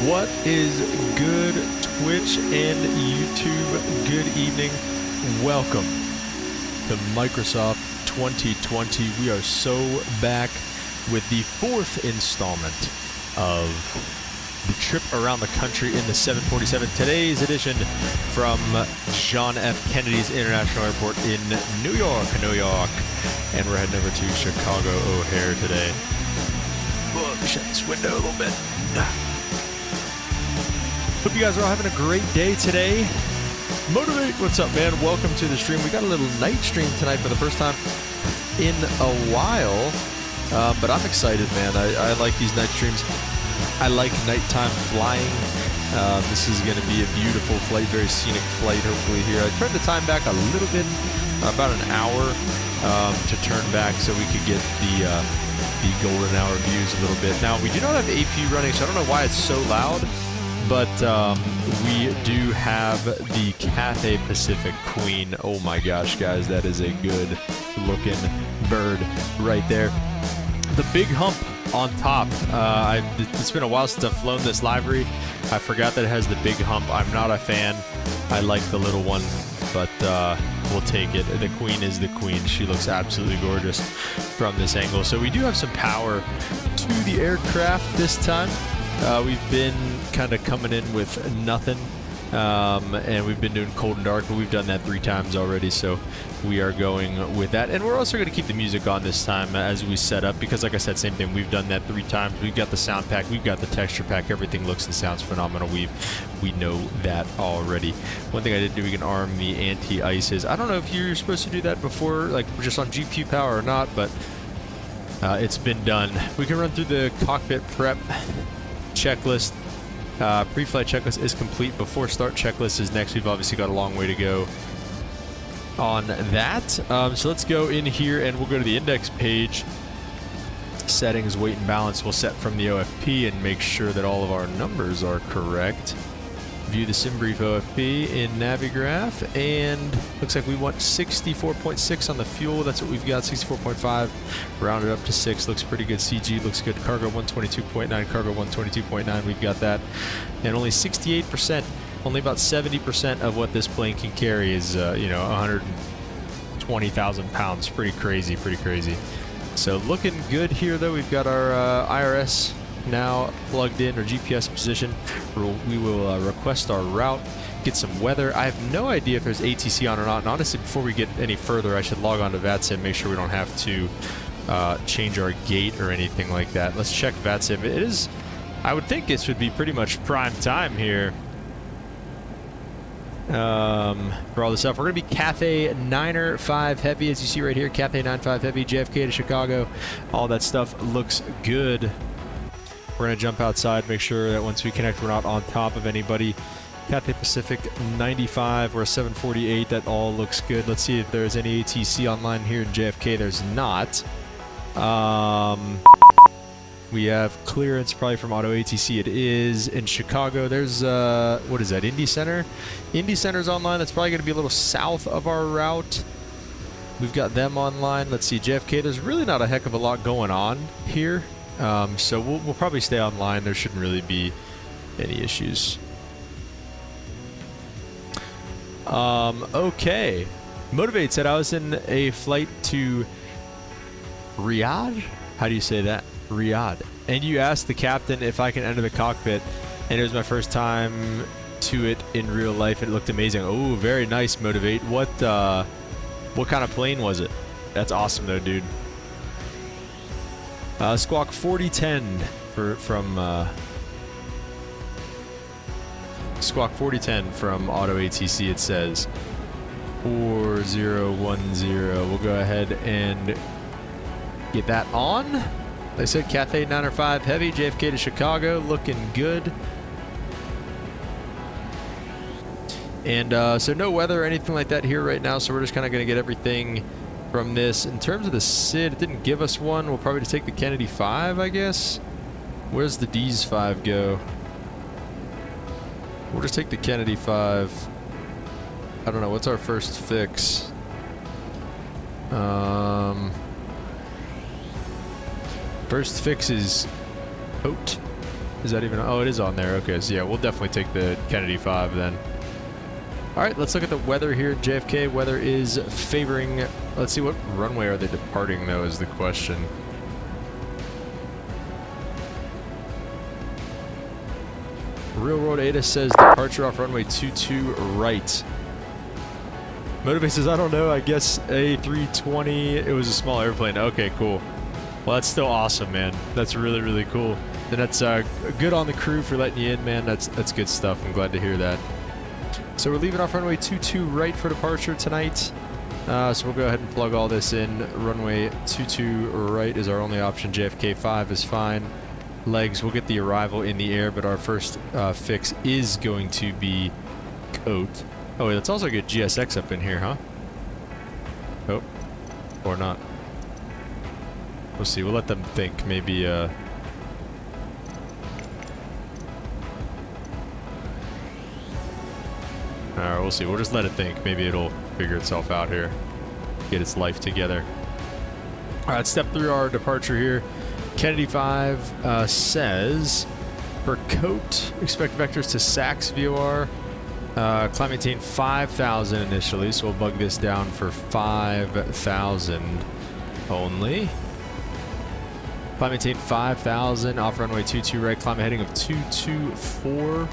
What is good, Twitch and YouTube? Good evening. Welcome to Microsoft 2020. We are so back with the fourth installment of the trip around the country in the 747. Today's edition from John F. Kennedy's International Airport in New York. And we're heading over to Chicago O'Hare today. Well, let me shut this window a little bit. Hope you guys are all having a great day today. Motivate, what's up, man? Welcome to the stream. We got a little night stream tonight for the first time in a while, but I'm excited, man. I like these night streams. I like nighttime flying. This is going to be a beautiful flight, very scenic flight, hopefully here. I turned the time back a little bit, about an hour to turn back so we could get the golden hour views a little bit. Now, we do not have AP running, so I don't know why it's so loud. But we do have the Cathay Pacific Queen. Oh my gosh, guys, that is a good looking bird right there. The big hump on top. It's been a while since I've flown this livery. I forgot that it has the big hump. I'm not a fan. I like the little one, but we'll take it. The Queen is the Queen. She looks absolutely gorgeous from this angle. So we do have some power to the aircraft this time. We've been kind of coming in with nothing, and we've been doing cold and dark, but we've done that 3 times already, so we are going with that. And we're also going to keep the music on this time as we set up, because like I said, same thing, we've done that 3 times. We've got the sound pack, we've got the texture pack, everything looks and sounds phenomenal. We know that already. One thing I did do, we can arm the anti-ices. I don't know if you're supposed to do that before, like just on GPU power or not, but it's been done. We can run through the cockpit prep checklist. Pre-flight checklist is complete. Before start checklist is next. We've obviously got a long way to go on that. So let's go in here and we'll go to the index page. Settings, weight and balance. We'll set from the OFP and make sure that all of our numbers are correct. View the sim brief OFP in Navigraph, and looks like we want 64.6 on the fuel. That's what we've got, 64.5 rounded up to 6. Looks pretty good. CG looks good. Cargo 122.9, cargo 122.9, we've got that. And only 68%, only about 70% of what this plane can carry is 120,000 pounds. Pretty crazy. So looking good here though. We've got our IRS now plugged in, or GPS position. We will request our route, get some weather. I have no idea if there's ATC on or not, and honestly, before we get any further, I should log on to VATSIM, make sure we don't have to change our gate or anything like that. Let's check VATSIM. It is, I would think this would be pretty much prime time here for all this stuff. We're going to be Cathay 9er5 Heavy, as you see right here, Cathay 9.5 Heavy, JFK to Chicago. All that stuff looks good. We're going to jump outside, make sure that once we connect, we're not on top of anybody. Cathay Pacific 95, we're 748, that all looks good. Let's see if there's any ATC online here in JFK. There's not. We have clearance probably from Auto ATC. It is in Chicago. There's, what is that, Indy Center? Indy Center's online. That's probably going to be a little south of our route. We've got them online. Let's see, JFK, there's really not a heck of a lot going on here. So we'll probably stay online. There shouldn't really be any issues. Okay. Motivate said I was in a flight to Riyadh. How do you say that? Riyadh. And you asked the captain if I can enter the cockpit, and it was my first time to it in real life. It looked amazing. Oh, very nice, Motivate. What kind of plane was it? That's awesome though, dude. Squawk 4010 from Squawk 4010 from Auto ATC. It says 4010. We'll go ahead and get that on. Like I said, Cathay 9er5 Heavy, JFK to Chicago, looking good. And so no weather or anything like that here right now, so we're just kind of going to get everything from this. In terms of the SID, it didn't give us one. We'll probably just take the Kennedy 5, I guess. Where's the D's 5 go? We'll just take the Kennedy 5. I don't know, what's our first fix? First fix is Haute. Is that even... Oh, it is on there. Okay, so yeah, we'll definitely take the Kennedy 5 then. All right, let's look at the weather here at JFK. Weather is favoring... Let's see, what runway are they departing, though, is the question. Real World Ada says departure off runway 22 right. Motivate says, I don't know, I guess A320, it was a small airplane. Okay, cool. Well, that's still awesome, man. That's really, really cool. And that's good on the crew for letting you in, man. That's good stuff. I'm glad to hear that. So we're leaving off runway 22 right for departure tonight. So we'll go ahead and plug all this in. Runway 22 right is our only option. JFK 5 is fine. Legs, we'll get the arrival in the air, but our first fix is going to be coat. Oh, wait, let's also get GSX up in here, huh? Oh, or not. We'll see. We'll let them think. Maybe, Alright, we'll see. We'll just let it think. Maybe it'll figure itself out here. Get its life together. Alright, step through our departure here. Kennedy 5 says, for coat, expect vectors to SAX VOR. Climb maintain 5,000 initially, so we'll bug this down for 5,000 only. Climb maintain 5,000, off runway 22 right, climb a heading of 224.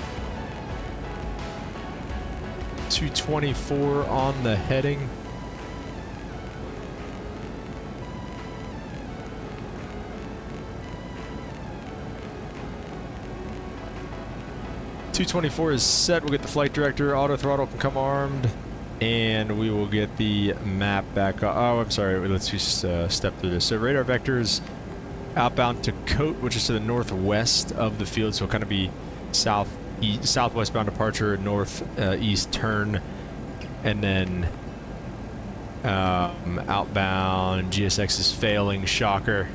224 on the heading. .224 is set. We'll get the flight director. Auto throttle can come armed. And we will get the map back. Oh, I'm sorry. Let's just step through this. So radar vectors outbound to Coat, which is to the northwest of the field. So it'll kind of be southwest bound departure, northeast turn. And then outbound. GSX is failing. Shocker.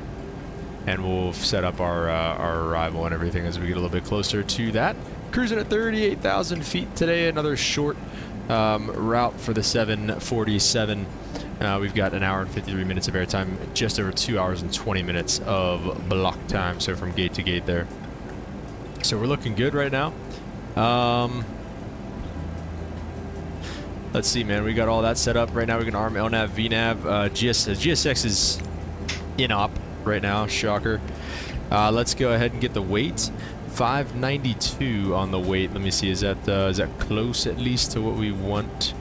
And we'll set up our arrival and everything as we get a little bit closer to that. Cruising at 38,000 feet today. Another short route for the 747. We've got an hour and 53 minutes of airtime, just over 2 hours and 20 minutes of block time, so from gate to gate there. So we're looking good right now. Let's see, man. We got all that set up right now. We can arm LNAV, VNAV. GSX is in op right now. Shocker. Let's go ahead and get the weight. 592 on the weight. Let me see. Is that close at least to what we want?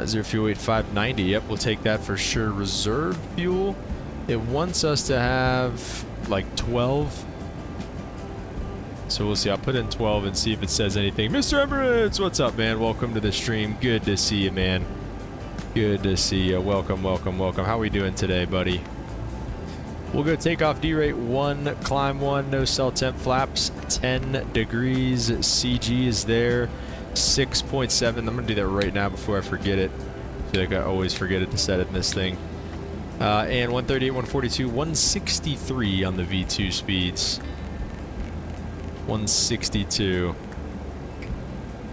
Zero fuel weight 590. Yep, we'll take that for sure. Reserve fuel. It wants us to have like 12. So we'll see. I'll put in 12 and see if it says anything. Mr. Emirates, what's up, man? Welcome to the stream. Good to see you, man. Good to see you. Welcome, welcome, welcome. How are we doing today, buddy? We'll go take off D-rate 1, climb 1, no cell temp flaps, 10 degrees. CG is there, 6.7. I'm going to do that right now before I forget it. I feel like I always forget it to set it in this thing. And 138, 142, 163 on the V2 speeds. 162.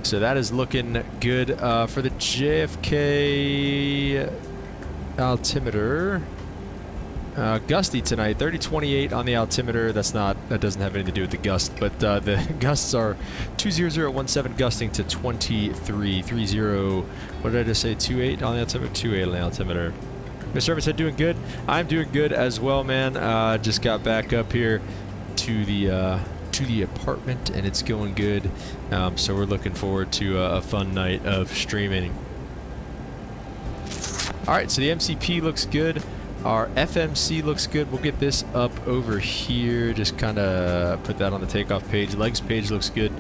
So that is looking good for the JFK altimeter. Gusty tonight, 3028 on the altimeter. That doesn't have anything to do with the gust, but the gusts are 20017 gusting to 2330. What did I just say? 28 on the altimeter? 28 on the altimeter. Mr. Evans said doing good. I'm doing good as well, man. Just got back up here to the apartment, and it's going good. So we're looking forward to a fun night of streaming. All right, so the MCP looks good. Our FMC looks good. We'll get this up over here. Just kind of put that on the takeoff page. Legs page looks good.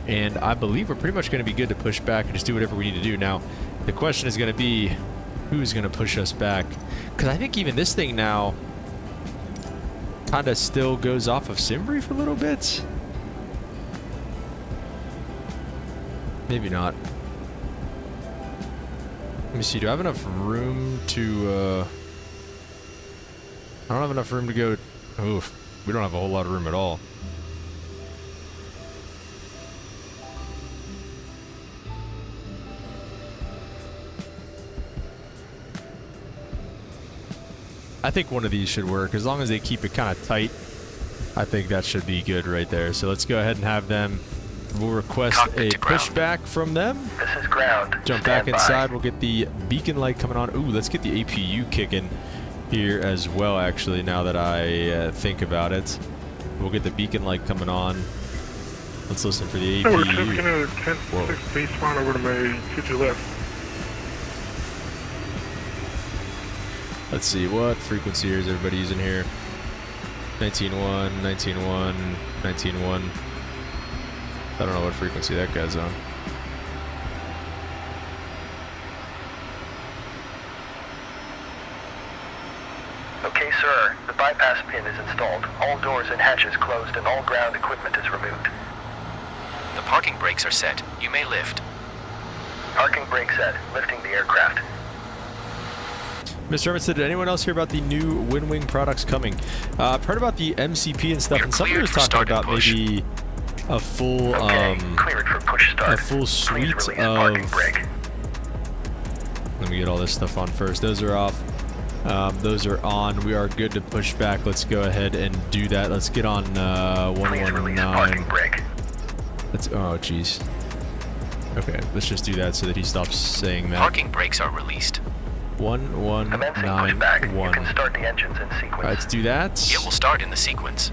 And I believe we're pretty much going to be good to push back and just do whatever we need to do. Now, the question is going to be, who's going to push us back? Because I think even this thing now kind of still goes off of Simbri for a little bit. Maybe not. Let me see. Do I have enough room to... I don't have enough room to go... Oof. We don't have a whole lot of room at all. I think one of these should work, as long as they keep it kind of tight. I think that should be good right there. So let's go ahead and have them. We'll request a pushback from them. This is ground. Jump back inside. We'll get the beacon light coming on. Ooh, let's get the APU kicking here as well, actually, now that I think about it. We'll get the beacon light coming on. Let's listen for the APU. We're 10-6 base spawn over to my future left. Let's see, what frequency is everybody using here? 19.1, 19.1, 19.1. I don't know what frequency that guy's on. Okay, sir. The bypass pin is installed. All doors and hatches closed and all ground equipment is removed. The parking brakes are set. You may lift. Parking brake set. Lifting the aircraft. Mr. Herman said, did anyone else hear about the new WinWing products coming? I've heard about the MCP and stuff, and somebody was talking about maybe a full, cleared for push start. a full suite of. Let me get all this stuff on first. Those are off. Those are on. We are good to push back. Let's go ahead and do that. Let's get on 119. Let's. Oh, jeez. Okay, let's just do that so that he stops saying that. Parking brakes are released. 1191. You can start the engines in sequence. Alright, let's do that. It will start in the sequence.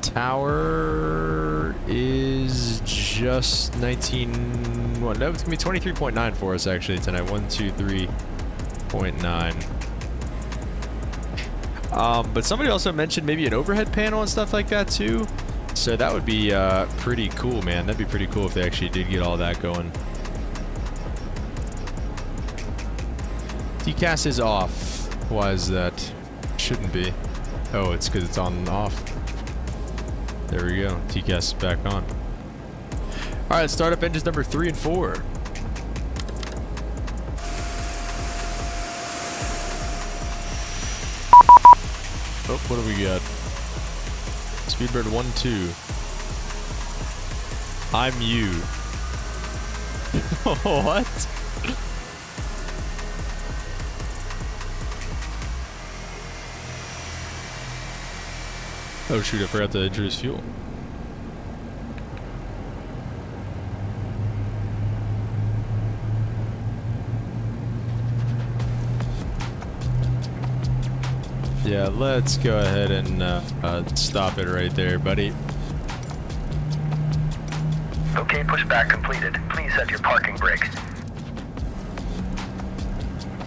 Tower is just 19. Well, no, it's gonna be 23.9 for us actually tonight. 123.9. But somebody also mentioned maybe an overhead panel and stuff like that too. So that would be pretty cool, man. That'd be pretty cool if they actually did get all that going. TCAS is off. Why is that? Shouldn't be. Oh, it's because it's on and off. There we go. TCAS is back on. Alright, start up engines number 3 and 4. Oh, what do we got? Speedbird 1-2. I'm you. What? Oh shoot, I forgot to introduce fuel. Yeah, let's go ahead and stop it right there, buddy. Okay, pushback completed. Please set your parking brake.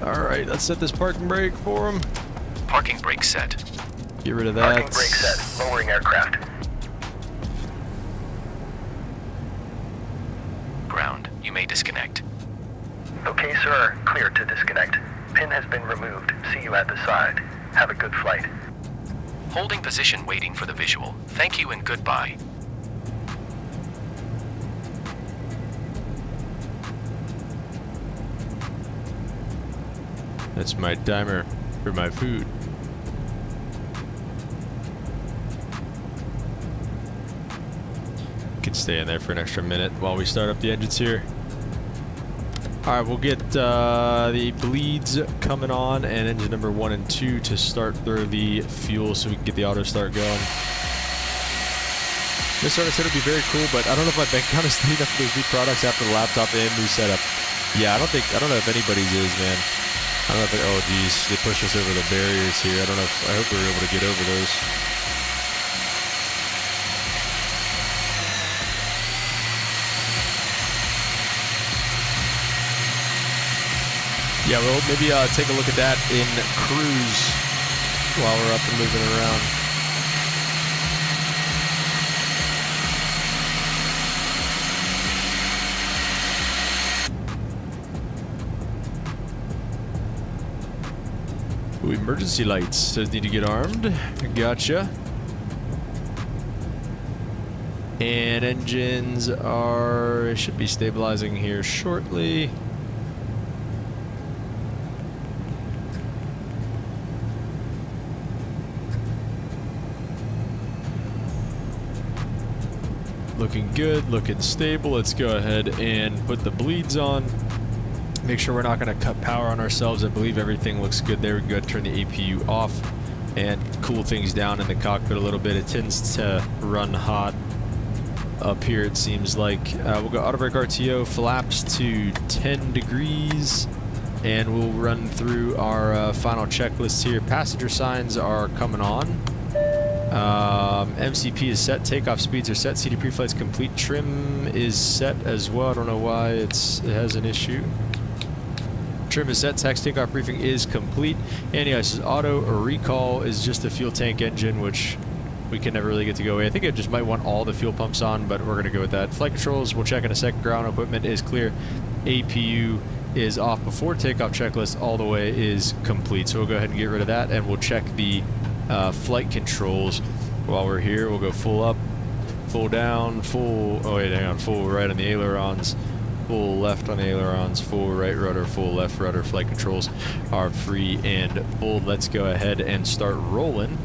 Alright, let's set this parking brake for him. Parking brake set. Get rid of that. Parking brake set. Lowering aircraft. Ground. You may disconnect. Okay, sir. Clear to disconnect. Pin has been removed. See you at the side. Have a good flight. Holding position waiting for the visual. Thank you and goodbye. That's my timer for my food. Can stay in there for an extra minute while we start up the engines here. Alright, we'll get the bleeds coming on and engine number 1 and 2 to start through the fuel so we can get the auto start going. This started said it'd be very cool, but I don't know if my bank account is neat enough for those new products after the laptop and new setup. Yeah, I don't know if anybody's is, man. I don't know if it, oh geez, they pushed us over the barriers here. I don't know if, I hope we were able to get over those. Yeah, we'll maybe take a look at that in cruise while we're up and moving around. Ooh, emergency lights. Says need to get armed. Gotcha. And engines should be stabilizing here shortly. Looking good, looking stable. Let's go ahead and put the bleeds on. Make sure we're not going to cut power on ourselves. I believe everything looks good there. We can go ahead and turn the APU off and cool things down in the cockpit a little bit. It tends to run hot up here, it seems like. We'll go auto brake RTO, flaps to 10 degrees, and we'll run through our final checklist here. Passenger signs are coming on. MCP is set, takeoff speeds are set, CD pre-flight's complete, trim is set as well. I don't know why it has an issue. Trim is set, tax takeoff briefing is complete. Anti-ice auto recall is just a fuel tank engine, which we can never really get to go away. I think it just might want all the fuel pumps on, but we're going to go with that. Flight controls, we'll check in a second. Ground equipment is clear. APU is off before takeoff. Checklist all the way is complete. So we'll go ahead and get rid of that, and we'll check the flight controls while we're here. We'll go full up, full down, full, oh wait, hang on, full right on the ailerons, full left on the ailerons, full right rudder, full left rudder. Flight controls are free and full. Let's go ahead and start rolling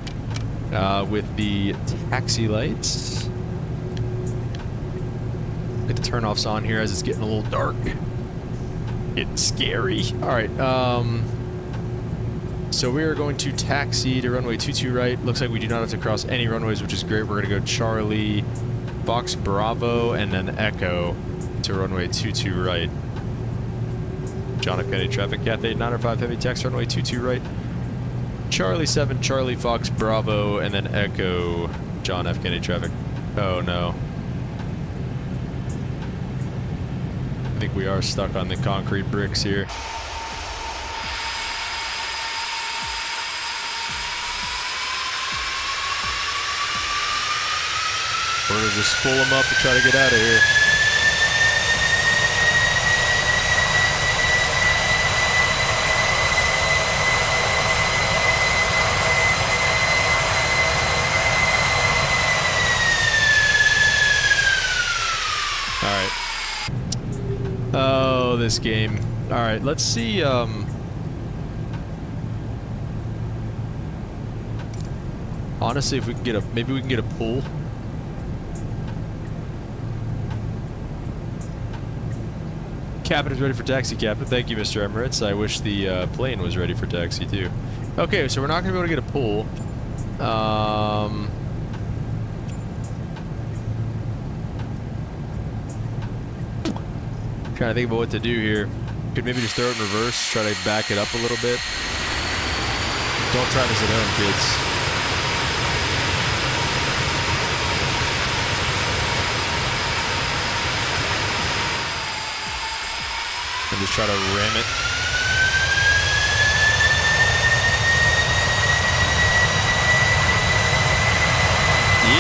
with the taxi lights. Get the turnoffs on here as it's getting a little dark. Getting scary. All right, so we are going to taxi to runway 22 right. Looks like we do not have to cross any runways, which is great. We're going to go Charlie, Fox Bravo, and then Echo to runway 22 right. John F. Kennedy traffic, Cathay 905 heavy taxi runway 22 right. Charlie 7, Charlie, Fox Bravo, and then Echo, John F. Kennedy traffic. Oh no. I think we are stuck on the concrete bricks here. We're gonna just pull them up and try to get out of here. Alright. Oh, this game. Alright, let's see, honestly, if we can get a, maybe we can get a pull. Captain is ready for taxi, Captain. Thank you, Mr. Emirates. I wish the plane was ready for taxi, too. Okay, so we're not going to be able to get a pull. Trying to think about what to do here. Could maybe just throw it in reverse, try to back it up a little bit. Don't try this at home, kids. And just try to ram it.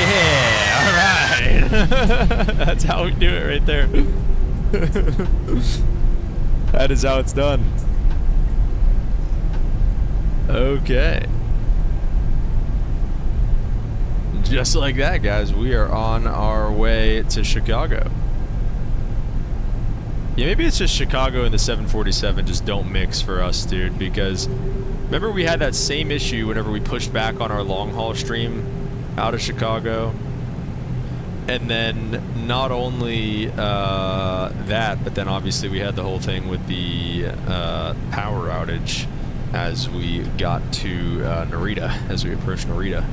Yeah, all right. That's how we do it right there. That is how it's done. Okay. Just like that, guys, we are on our way to Chicago. Yeah, maybe it's just Chicago and the 747 just don't mix for us, dude, because remember we had that same issue whenever we pushed back on our long haul stream out of Chicago. And then not only that, but then obviously we had the whole thing with the power outage as we got to Narita, as we approached Narita.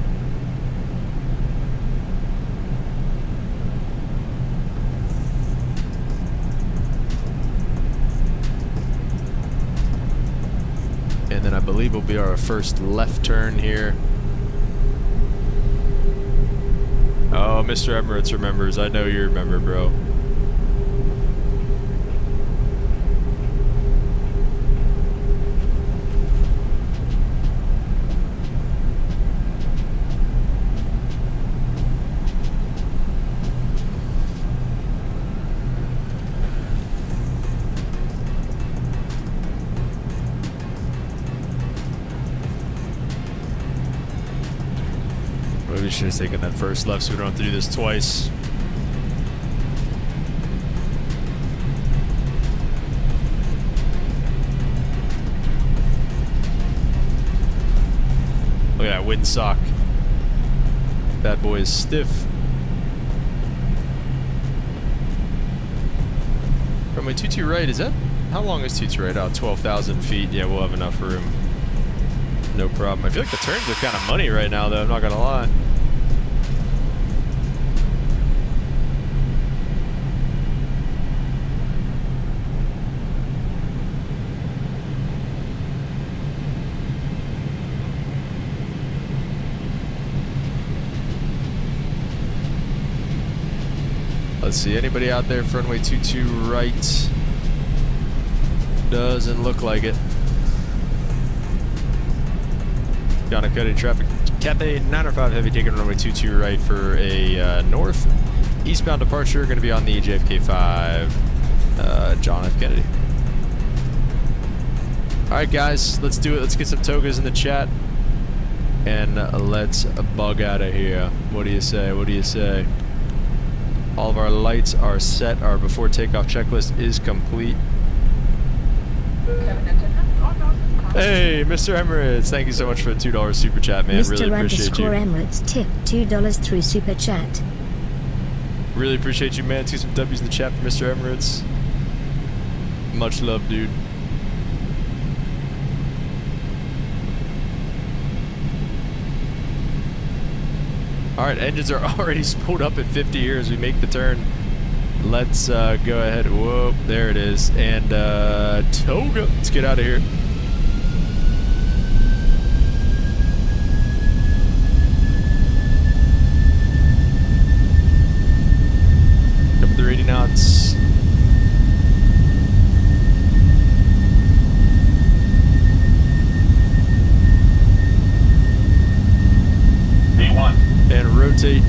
And then I believe will be our first left turn here. Oh, Mr. Emirates remembers. I know you remember, bro. Maybe we should have taken that first left so we don't have to do this twice. Look at that windsock. That boy is stiff. Runway 22 right, is that? How long is 22 right? Oh, 12,000 feet. Yeah, we'll have enough room. No problem. I feel like the turns are kind of money right now, though. I'm not gonna lie. Let's see, anybody out there, runway 22 right? Doesn't look like it. Catahy traffic. Cathay 905 heavy taking runway 22 right for a north eastbound departure. Going to be on the JFK 5 John F. Kennedy. All right, guys, let's do it. Let's get some togas in the chat. And let's bug out of here. What do you say? What do you say? All of our lights are set. Our before takeoff checklist is complete. Hey, Mr. Emirates, thank you so much for the $2 super chat, man. Really appreciate you. Mr. Emirates tip $2 through super chat. Really appreciate you, man. See some W's in the chat for Mr. Emirates. Much love, dude. All right, engines are already spooled up at 50 here as we make the turn. Let's go ahead. Whoa, there it is. And toga. Let's get out of here. Up to 80 knots. And rotate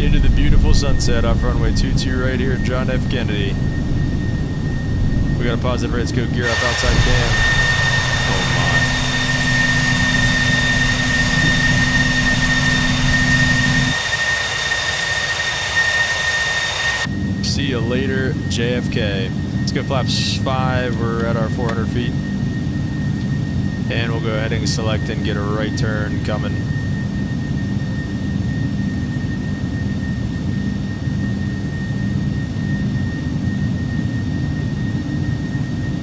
into the beautiful sunset off runway 22 right here at John F. Kennedy. We got a positive rates, go gear up outside cam. Oh my. See you later, JFK. Let's go flaps 5, we're at our 400 feet. And we'll go ahead and select and get a right turn coming.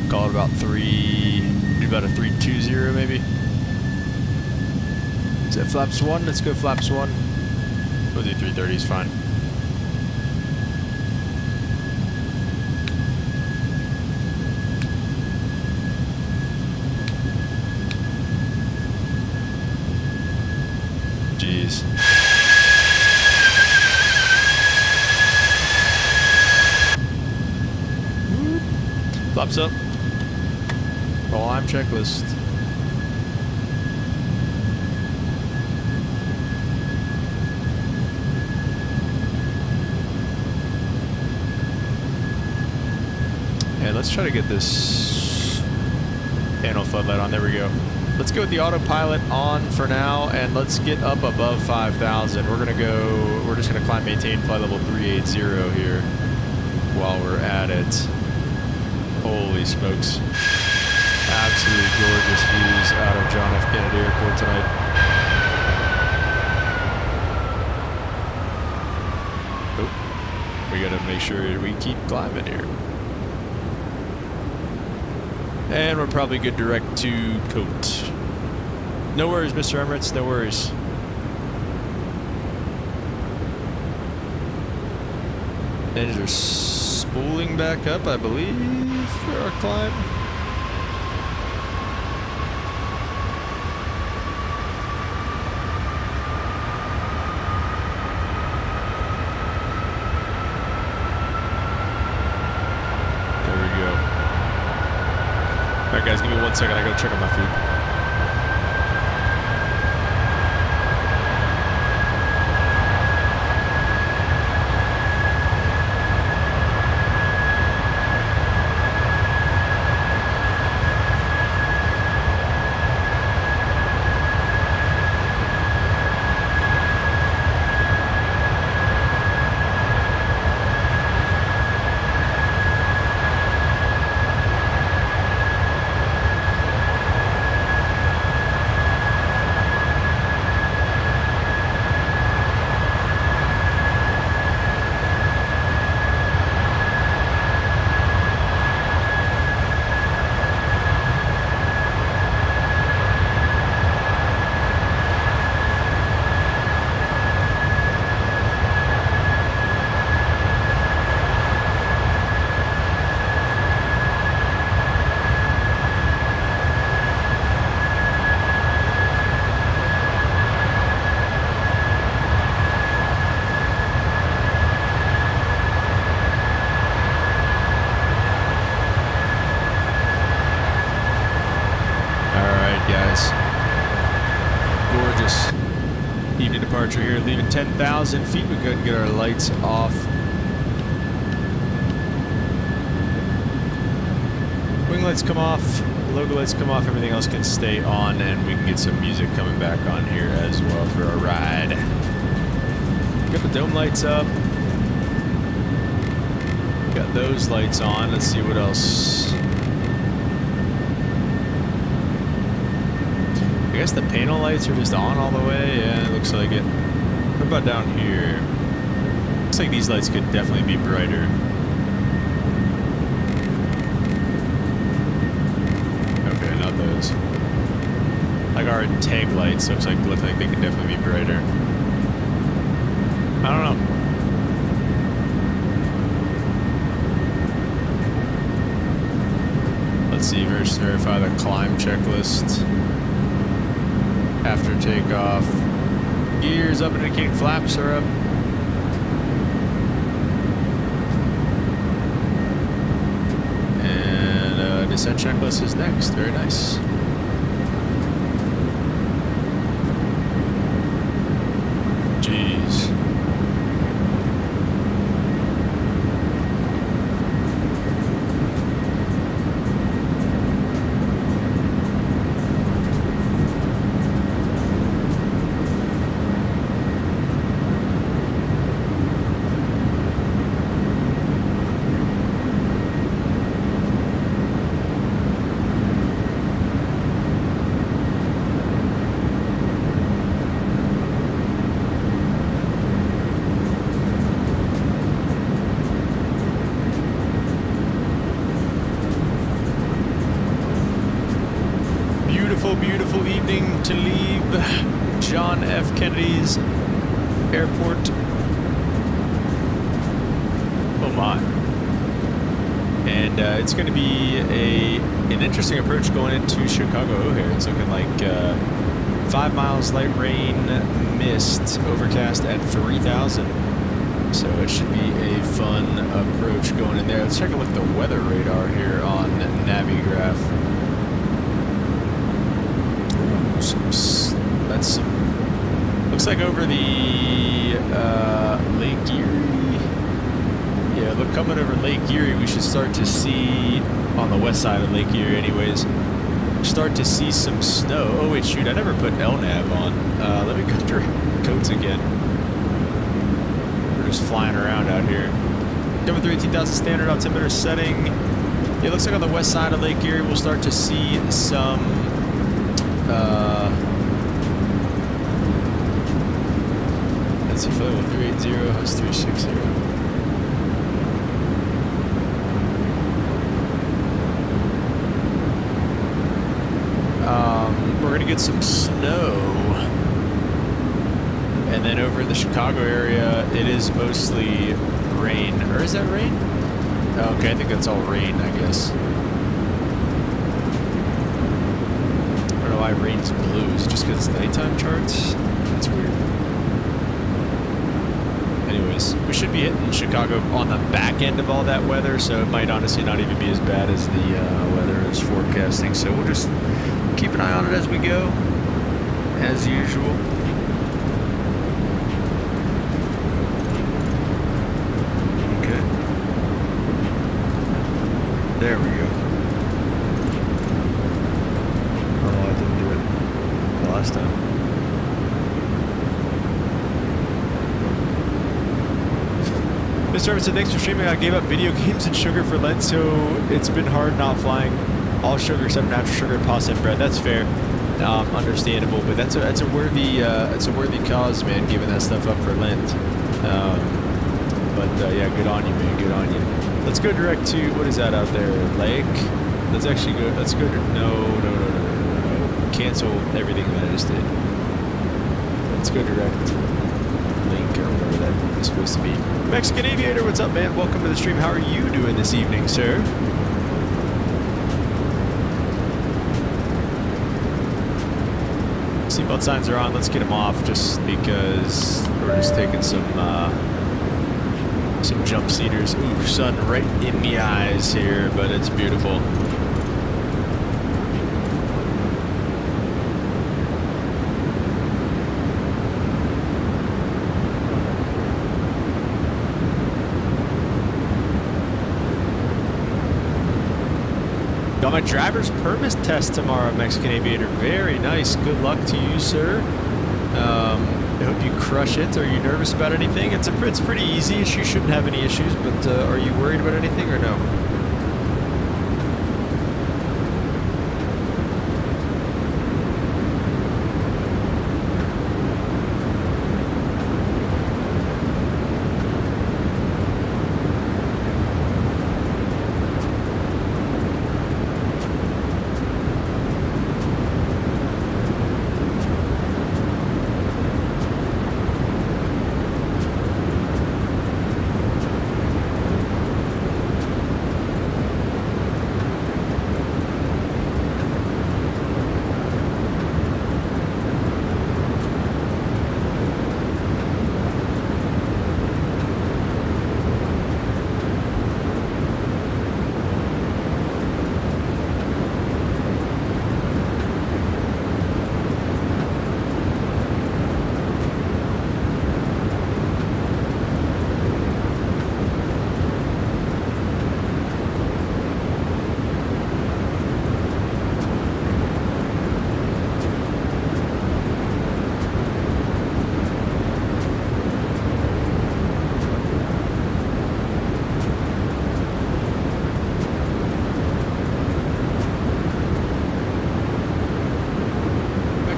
Call it about about a 320 maybe. Is that flaps 1? Let's go flaps 1. We'll do 330 is fine. Jeez. Flaps up. All I'm checklist. And let's try to get this panel floodlight on. There we go. Let's go with the autopilot on for now, and let's get up above 5,000. We're just gonna climb maintain flight level 380 here while we're at it. Holy smokes. Absolutely gorgeous views out of John F. Kennedy Airport tonight. Oh, we gotta make sure we keep climbing here. And we're probably good direct to Coat. No worries, Mr. Emirates, no worries. Engines are spooling back up, I believe, for our climb. Alright guys, give me 1 second, I gotta check on my food. gorgeous evening departure here, leaving 10,000 feet. We couldn't get our lights off. Wing lights come off, logo lights come off, everything else can stay on, and we can get some music coming back on here as well for a ride. Got the dome lights up. Got those lights on. Let's see what else. I guess the panel lights are just on all the way. Yeah, it looks like it. What about down here? Looks like these lights could definitely be brighter. Okay, not those. Like our tag lights look like they could definitely be brighter. I don't know. Let's see, verify the climb checklist. After takeoff. Gears up, indicating flaps are up. And descent checklist is next. Very nice. Jeez. Beautiful evening to leave John F. Kennedy's airport. Oh my. And it's going to be an interesting approach going into Chicago O'Hare. It's looking like 5 miles light rain, mist, overcast at 3,000. So it should be a fun approach going in there. Let's take a look at the weather radar here on Navigraph. That's some, looks like over the Lake Erie. Yeah, look, coming over Lake Erie, we should start to see, on the west side of Lake Erie anyways, start to see some snow. Oh wait, shoot, I never put LNAV on. Let me go through codes again. We're just flying around out here. Over through 18,000 standard altimeter setting. Yeah, it looks like on the west side of Lake Erie, we'll start to see some let's see, flight 380, host 360. We're gonna get some snow, and then over in the Chicago area, it is mostly rain. Or is that rain? Okay, I think that's all rain, I guess. Why rain's blue? Is it just because it's nighttime charts? That's weird. Anyways, we should be hitting Chicago on the back end of all that weather, so it might honestly not even be as bad as the weather is forecasting. So we'll just keep an eye on it as we go, as usual. Okay. There we go. Last time. Mr. Evans said, thanks for streaming. I gave up video games and sugar for Lent, so it's been hard not flying. All sugar except natural sugar and pasta and bread. That's fair. Understandable, but that's a worthy cause, man, giving that stuff up for Lent. Yeah, good on you, man. Good on you. Let's go direct to, what is that out there? Lake? Let's actually go, no. Cancel everything that I just did. Let's go direct link or whatever that is supposed to be. Mexican Aviator, what's up, man? Welcome to the stream. How are you doing this evening, sir? Seatbelt signs are on. Let's get them off just because we're just taking some jump seaters. Ooh, sun right in the eyes here, but it's beautiful. Got my driver's permit test tomorrow, Mexican Aviator. Very nice. Good luck to you, sir. I hope you crush it. Are you nervous about anything? It's pretty easy. You shouldn't have any issues, but are you worried about anything or no?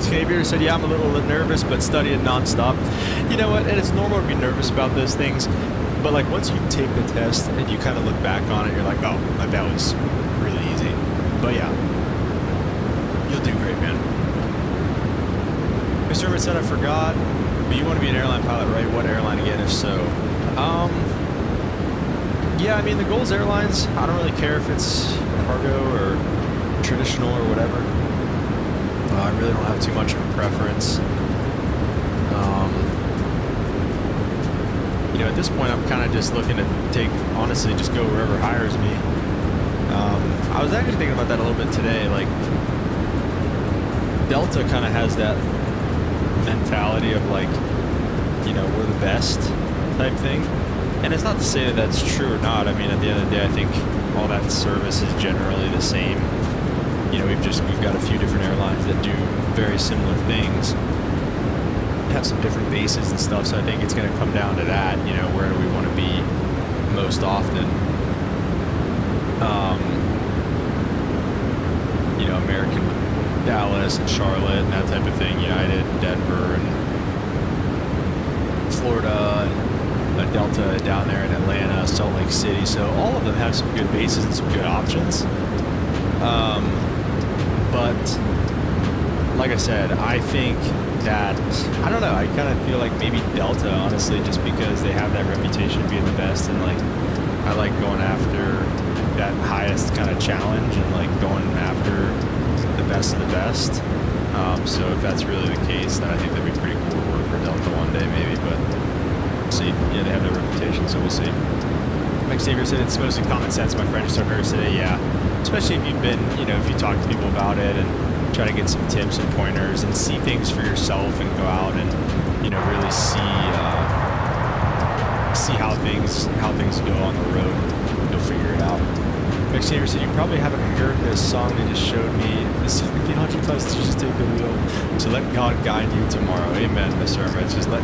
Xavier said, yeah, I'm a little nervous, but studying nonstop. You know what? And it's normal to be nervous about those things. But like once you take the test and you kind of look back on it, you're like, oh, like that was really easy. But yeah, you'll do great, man. Mr. Hermit said, I forgot, but you want to be an airline pilot, right? What airline again, if so? Yeah, I mean, the goal's airlines. I don't really care if it's cargo or traditional or whatever. I really don't have too much of a preference. You know, at this point, I'm kind of just looking to honestly, just go wherever hires me. I was actually thinking about that a little bit today. Like, Delta kind of has that mentality of like, you know, we're the best type thing. And it's not to say that that's true or not. I mean, at the end of the day, I think all that service is generally the same. You know, we've got a few different airlines that do very similar things, have some different bases and stuff. So I think it's going to come down to that. You know, where do we want to be most often? You know, American, Dallas, and Charlotte, and that type of thing. United, Denver, and Florida, and Delta down there in Atlanta, Salt Lake City. So all of them have some good bases and some good options. But like I said, I think that, I don't know, I kind of feel like maybe Delta, honestly, just because they have that reputation of being the best, and like, I like going after that highest kind of challenge and like going after the best of the best. So if that's really the case, then I think that'd be pretty cool to work for Delta one day maybe, but we'll see. Yeah, they have their reputation, so we'll see. Mike Xavier said it's mostly common sense. My friend just heard today, yeah. Especially if you've been, you know, if you talk to people about it and try to get some tips and pointers and see things for yourself and go out and, you know, really see how things go on the road. You'll figure it out. Mike Xavier said, you probably haven't heard this song they just showed me. This is the 100 plus to just take the wheel. So let God guide you tomorrow. Amen, Mr. Hermit. Just let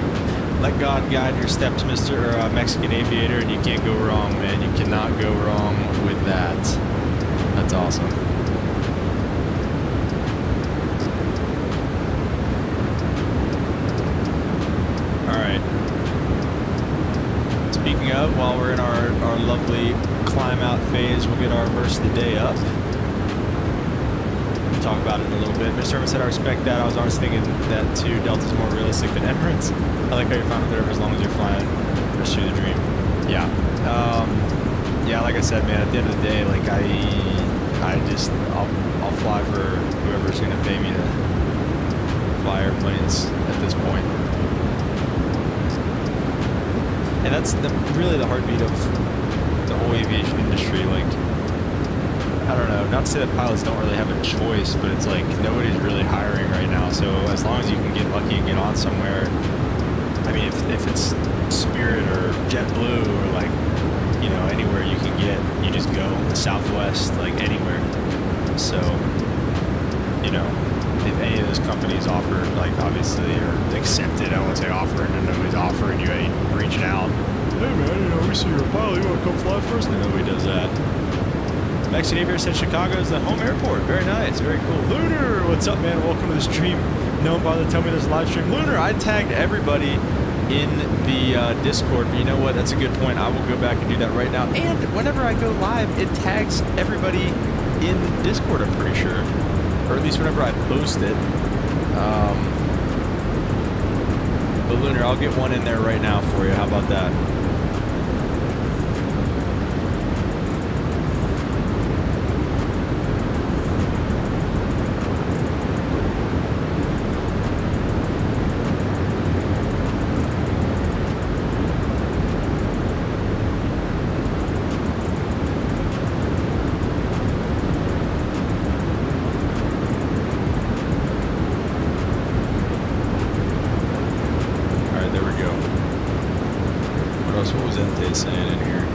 God guide your steps, Mr. Mexican Aviator, and you can't go wrong, man. You cannot go wrong with that. That's awesome. All right. Speaking of, while we're in our lovely climb out phase, we'll get our verse of the day up. We'll talk about it in a little bit. Mr. Herman said, I respect that. I was honestly thinking that too. Delta's more realistic than Emirates. I like how you're fine with whatever as long as you're flying. Pursue the dream. Yeah. Yeah, like I said, man, at the end of the day, like I'll fly for whoever's gonna pay me to fly airplanes at this point. And that's really the heartbeat of the whole aviation industry. Like, I don't know, not to say that pilots don't really have a choice, but it's like nobody's really hiring right now. So as long as you can get lucky and get on somewhere, I mean, if it's Spirit or JetBlue or like, you know, anywhere you can get, you just go. Southwest, like anywhere. So, you know, if any of those companies offer, like, obviously, or accepted, I won't say offering, and nobody's offering you, reaching out. Hey man, you know, we see you're a pilot, you want to come fly for us? And nobody does that. Mexican Aviator said Chicago is the home airport. Very nice, very cool. Lunar, what's up, man? Welcome to the stream. No one bothered to tell me there's a live stream. Lunar, I tagged everybody in the Discord, but you know what? That's a good point. I will go back and do that right now. And whenever I go live, it tags everybody in Discord, I'm pretty sure. Or at least whenever I post it. But Lunar, I'll get one in there right now for you. How about that? Saying in here.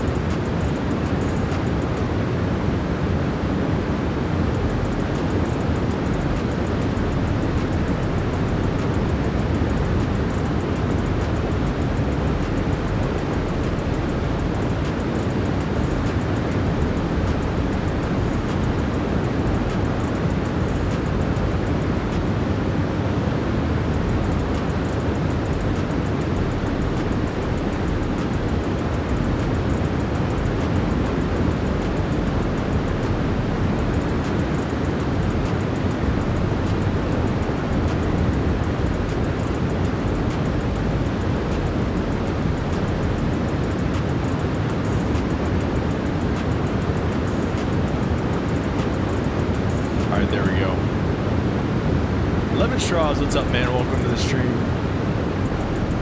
What's up, man? Welcome to the stream.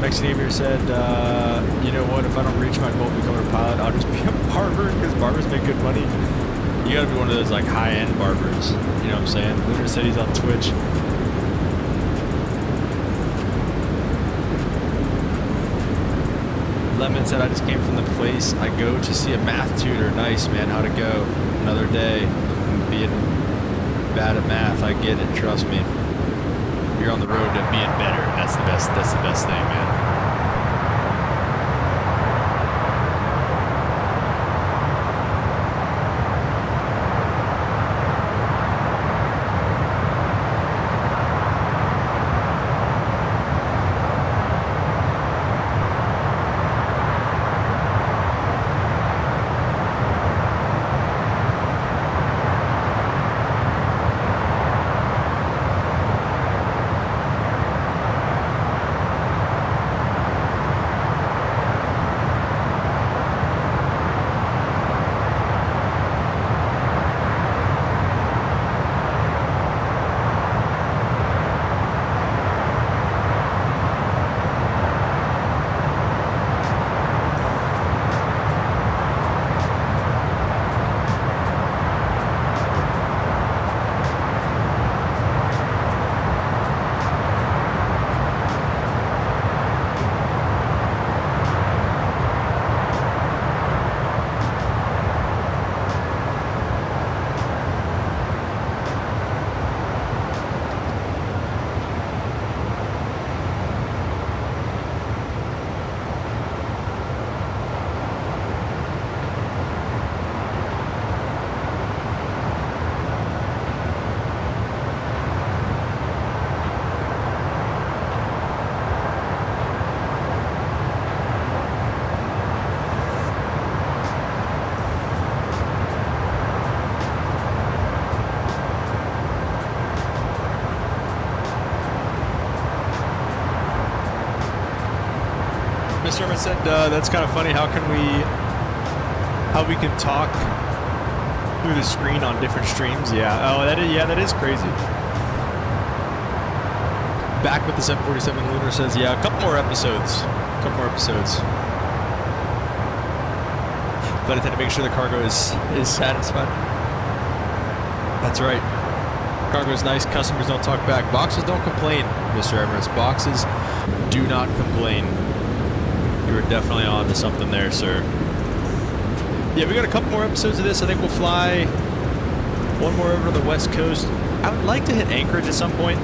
Mexican Aviator said, you know what, if I don't reach my goal of becoming a pilot, I'll just be a barber, because barbers make good money. You gotta be one of those, like, high-end barbers. You know what I'm saying? Lunar said he's on Twitch. Lemon said, I just came from the place I go to see a math tutor. Nice, man. How'd it go? Another day. Being bad at math, I get it. Trust me. You're on the road to being better. That's the best thing, man. Mr. Herman said that's kind of funny. How we can talk through the screen on different streams? Yeah. Oh, that is crazy. Back with the 747 Lunar says, yeah, a couple more episodes. But I tend to make sure the cargo is satisfied. That's right. Cargo is nice. Customers don't talk back. Boxes don't complain, Mr. Emirates. Boxes do not complain. You were definitely on to something there, sir. Yeah, we got a couple more episodes of this. I think we'll fly One more over to the West Coast. I would like to hit Anchorage at some point.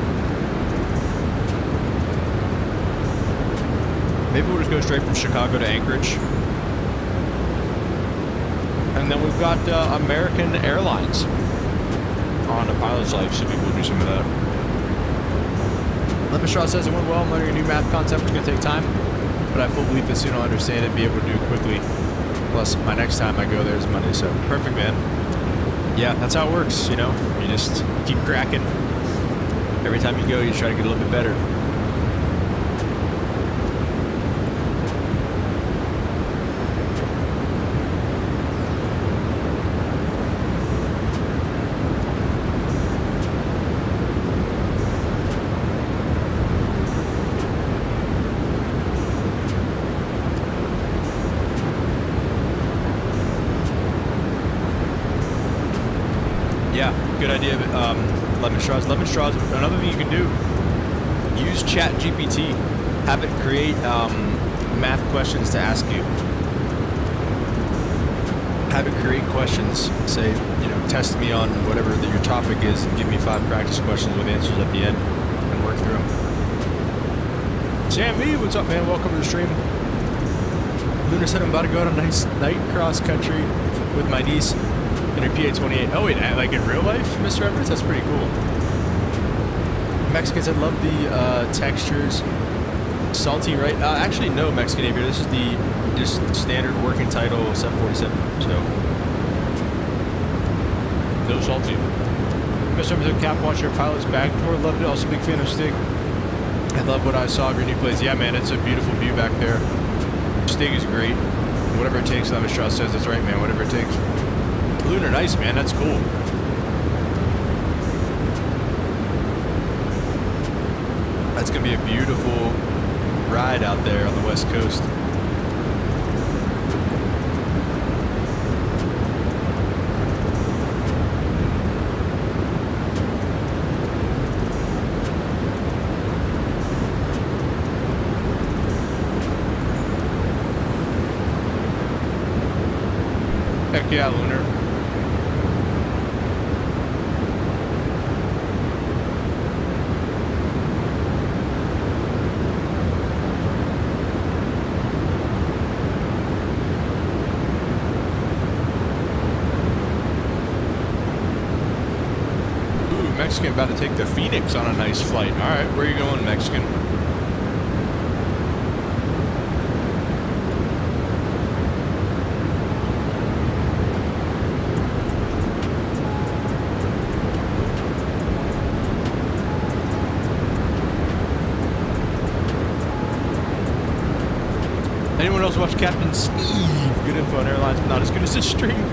Maybe we'll just go straight from Chicago to Anchorage. And then we've got American Airlines on a pilot's life, so maybe we'll do some of that. Lemon Straw says it went well. I'm learning a new math concept. It's going to take time, but I have full belief that soon I'll understand it and be able to do it quickly. Plus, my next time I go there is Monday, so perfect, man. Yeah, that's how it works, you know? You just keep cracking. Every time you go, you try to get a little bit better. Good idea, Lemon Straws. Lemon Straws, another thing you can do, use ChatGPT. Have it create math questions to ask you. Have it create questions. Say, you know, test me on whatever that your topic is and give me 5 practice questions with answers at the end and work through them. Sammy, what's up, man? Welcome to the stream. Lunar said I'm about to go on a nice night cross country with my niece in her PA-28. Oh, wait, like in real life, Mr. Edwards? That's pretty cool. Mexicans, I love the textures. Salty, right? Actually, no, Mexican Aviator. This is the just standard working title 747. So, no salty. Mr. Edwards, cap watcher, pilot's back door. Loved it. Also, big fan of Stig. I love what I saw of your new place. Yeah, man, it's a beautiful view back there. Stig is great. Whatever it takes, Lemon Straw says that's right, man. Whatever it takes. Lunar, nice, man. That's cool. That's going to be a beautiful ride out there on the West Coast. Heck yeah, Lunar. Mexican about to take the Phoenix on a nice flight. All right, where are you going, Mexican? Anyone else watch Captain Steve? Good info on airlines, but not as good as this stream.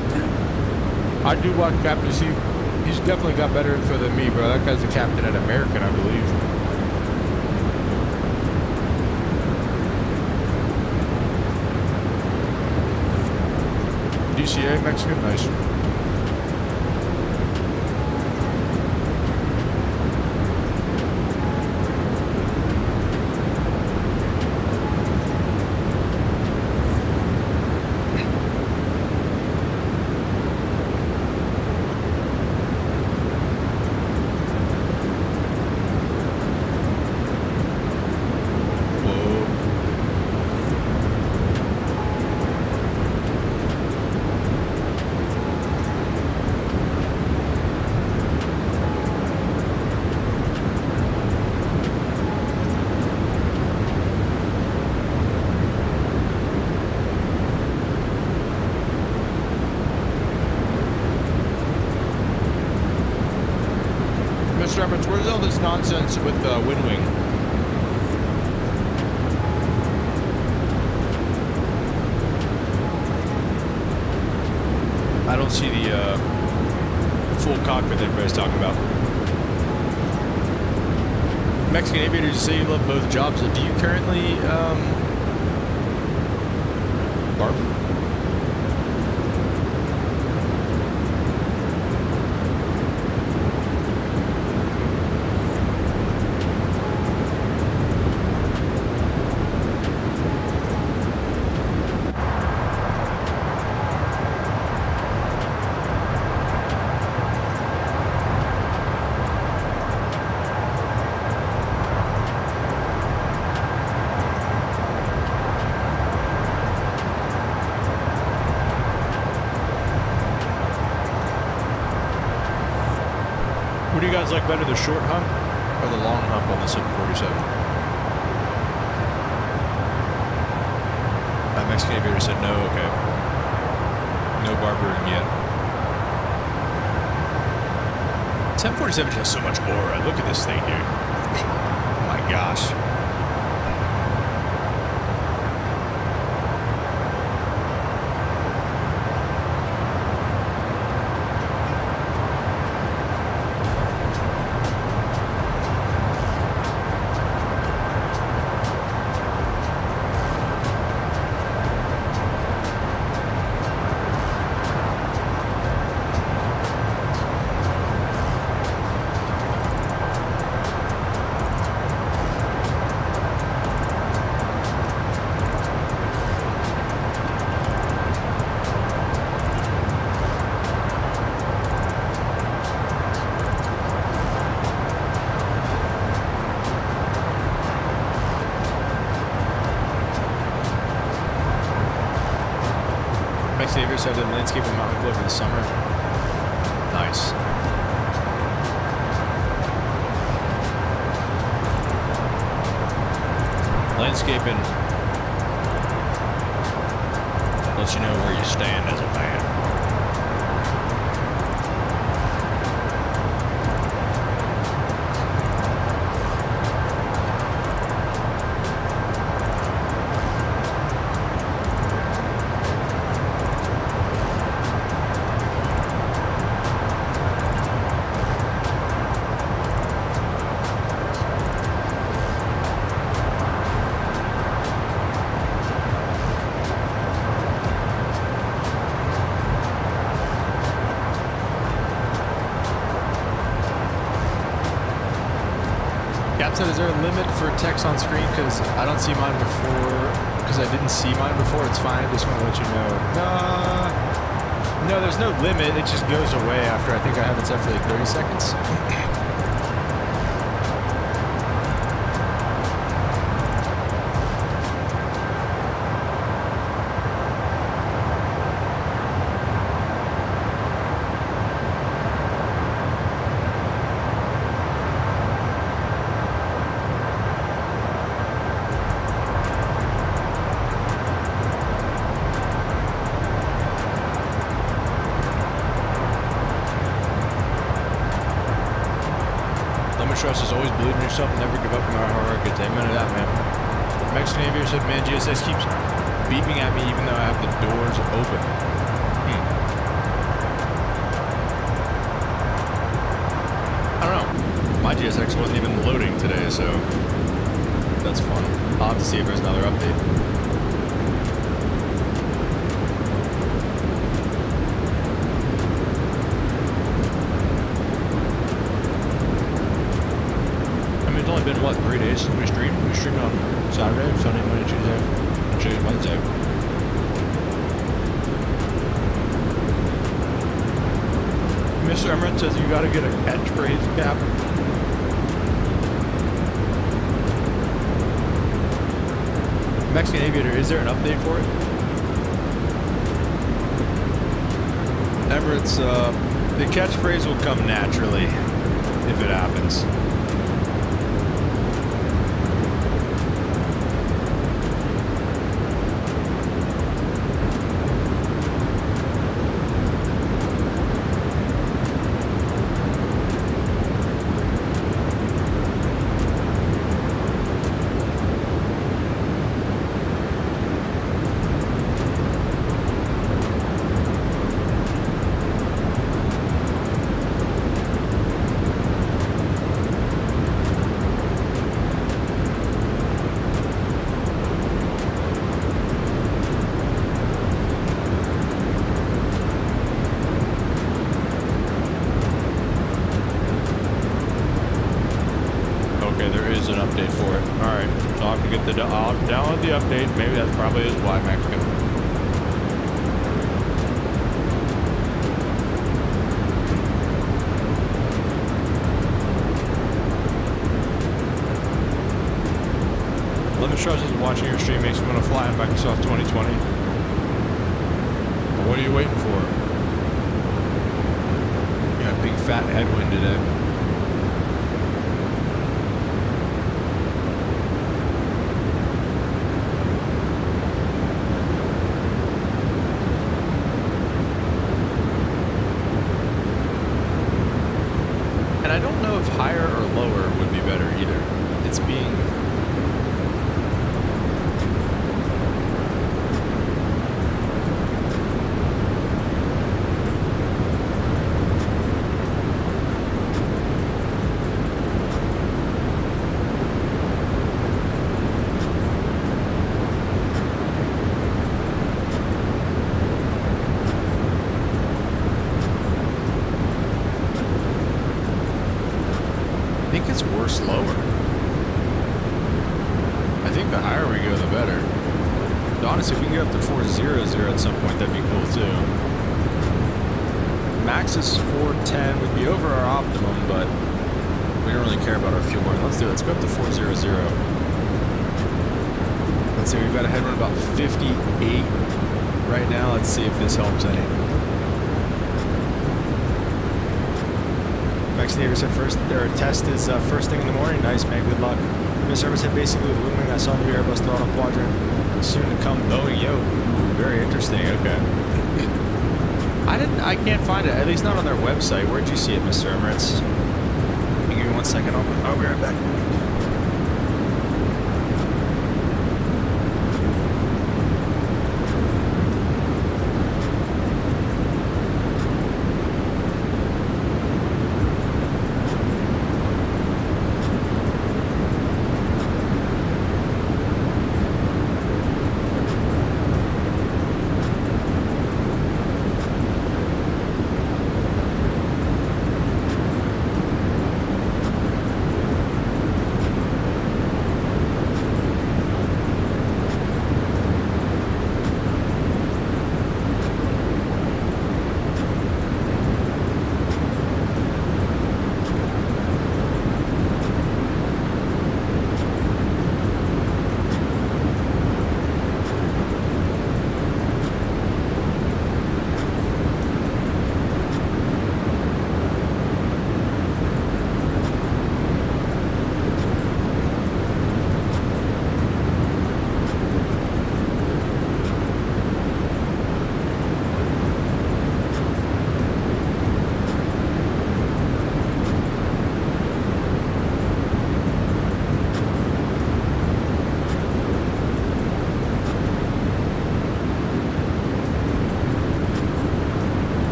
I do watch Captain Steve. He's definitely got better info than me, bro. That guy's the captain at American, I believe. DCA, Mexican? Nice. Where's all this nonsense with Wind Wing? I don't see the full cockpit that everybody's talking about. Mexican Aviators, you say you love both jobs. Do you currently barb? guys like better, the short hump or the long hump on the 747? My Mexican aviator said no, okay. No barbering yet. 747 has so much aura. Look at this thing, dude. Oh my gosh. Saviors have the landscape and mountain over the summer. Nice. Landscaping lets you know where you stand as a man. Said, is there a limit for text on screen? Because I don't see mine before. Because I didn't see mine before. It's fine. Just want to let you know. No, there's no limit. It just goes away after I think I have it set for like 30 seconds. Trust is always believe in yourself and never give up no matter how hard it gets. Amen to that, man. Mexican aviator said, man, GSS keeps beeping at me even though I have the doors open. I don't know. My GSX wasn't even loading today, so that's fun. I'll have to see if there's another update. Been what, 3 days since we streamed? We streamed on Saturday, Sunday, Monday, Tuesday, Wednesday. Mr. Emmerich says you gotta get a catchphrase cap. Mexican Aviator, is there an update for it? Emirates, the catchphrase will come naturally if it happens. I'll download the update. Maybe that's probably why Mexican. Lemon Trust is watching your stream makes me want to fly on Microsoft 2020. But what are you waiting for? You got a big fat headwind today. either. It's being... I think it's worse lower. I think the higher we go, the better. But honestly, if we can get up to 400 at some point, that'd be cool too. Max is 410, would be over our optimum, but we don't really care about our fuel burn. Let's do it. Let's go up to 400. Let's see, we've got a headwind about 58 right now. Let's see if this helps any. Max Neighbor said first, their test is first thing in the morning. Nice, man, good luck. Miss Service said basically with Looming, I saw the Airbus throttle quadrant. Soon to come Boeing, yo. Ooh, very interesting, okay. I can't find it, at least not on their website. Where'd you see it, Mr. Emirates? Can you give me 1 second? I'll be right back.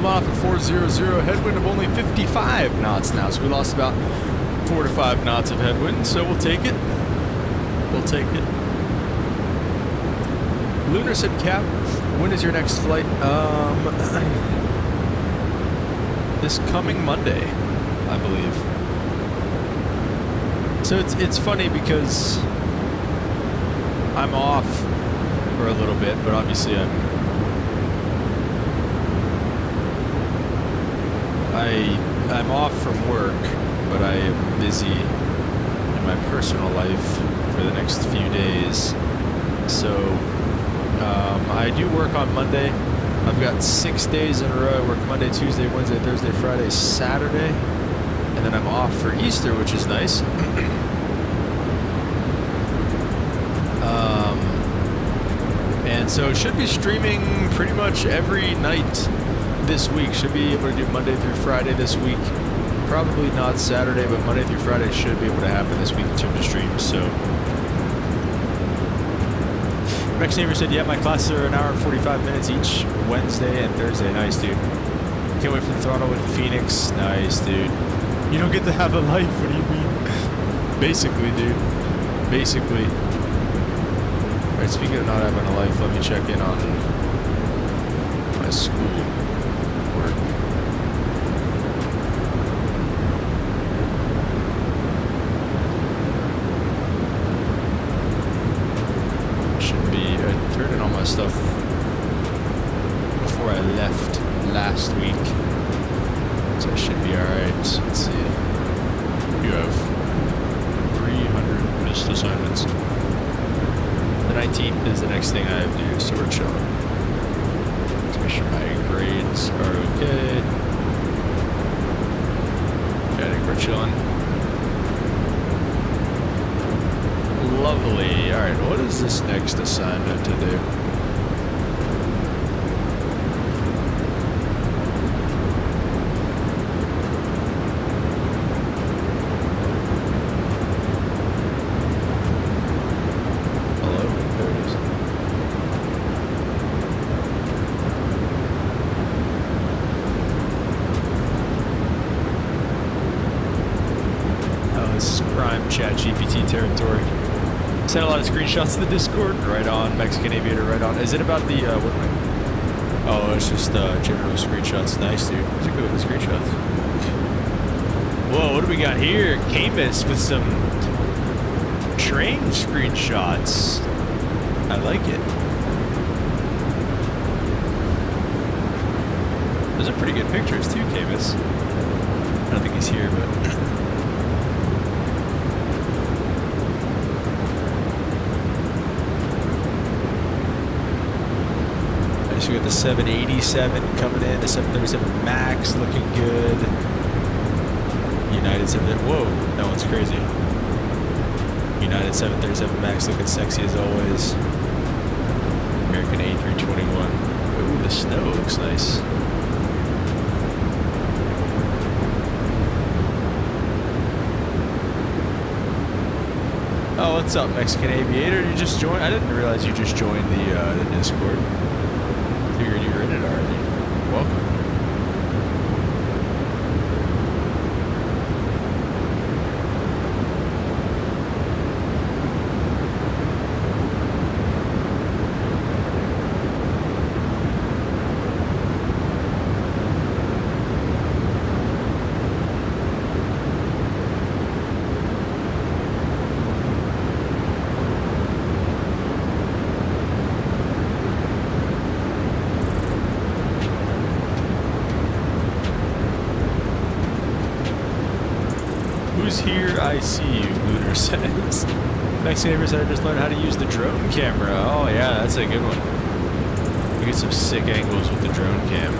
Off at 400, headwind of only 55 knots now, so we lost about 4 to 5 knots of headwind, so we'll take it. We'll take it. Lunar said, Cap, when is your next flight? This coming Monday, I believe. So it's funny because I'm off for a little bit, but obviously I'm off from work, but I am busy in my personal life for the next few days. So I do work on Monday. I've got 6 days in a row. I work Monday, Tuesday, Wednesday, Thursday, Friday, Saturday. And then I'm off for Easter, which is nice. And so should be streaming pretty much every night this week. Should be able to do Monday through Friday this week. Probably not Saturday, but Monday through Friday should be able to happen this week in terms of streams. So Rex Neighbor said, yeah, my classes are 1 hour and 45 minutes each Wednesday and Thursday. Nice, dude. Can't wait for the throttle with Phoenix. Nice, dude. You don't get to have a life. What do you mean? Basically, dude. Basically. All right, speaking of not having a life, let me check in on my school work. Should be, I turned in all my stuff before I left last week. So I should be alright. Let's see. You have 300 missed assignments. The 19th is the next thing I have to do, so we're chilling. Let's make sure my grades are okay. Yeah, I think we're chilling. Lovely. Alright, what is this next assignment to do? Chat GPT territory. Sent a lot of screenshots to the Discord. Right on, Mexican Aviator, right on. Is it about the, what? Oh, it's just general screenshots. Nice, dude. Those are good with the screenshots. Whoa, what do we got here? Camus with some train screenshots. I like it. Those are pretty good pictures too, Camus. I don't think he's here, but... So we got the 787 coming in, the 737 MAX looking good. United 7, whoa, that one's crazy. United 737 MAX looking sexy as always. American A321. Ooh, the snow looks nice. Oh, what's up, Mexican Aviator? You just joined? I didn't realize you just joined the Discord. Figured you were in it already. Welcome. Here, I see you, Lunar says. Next neighbor said I just learned how to use the drone camera. Oh yeah, that's a good one. You get some sick angles with the drone cam.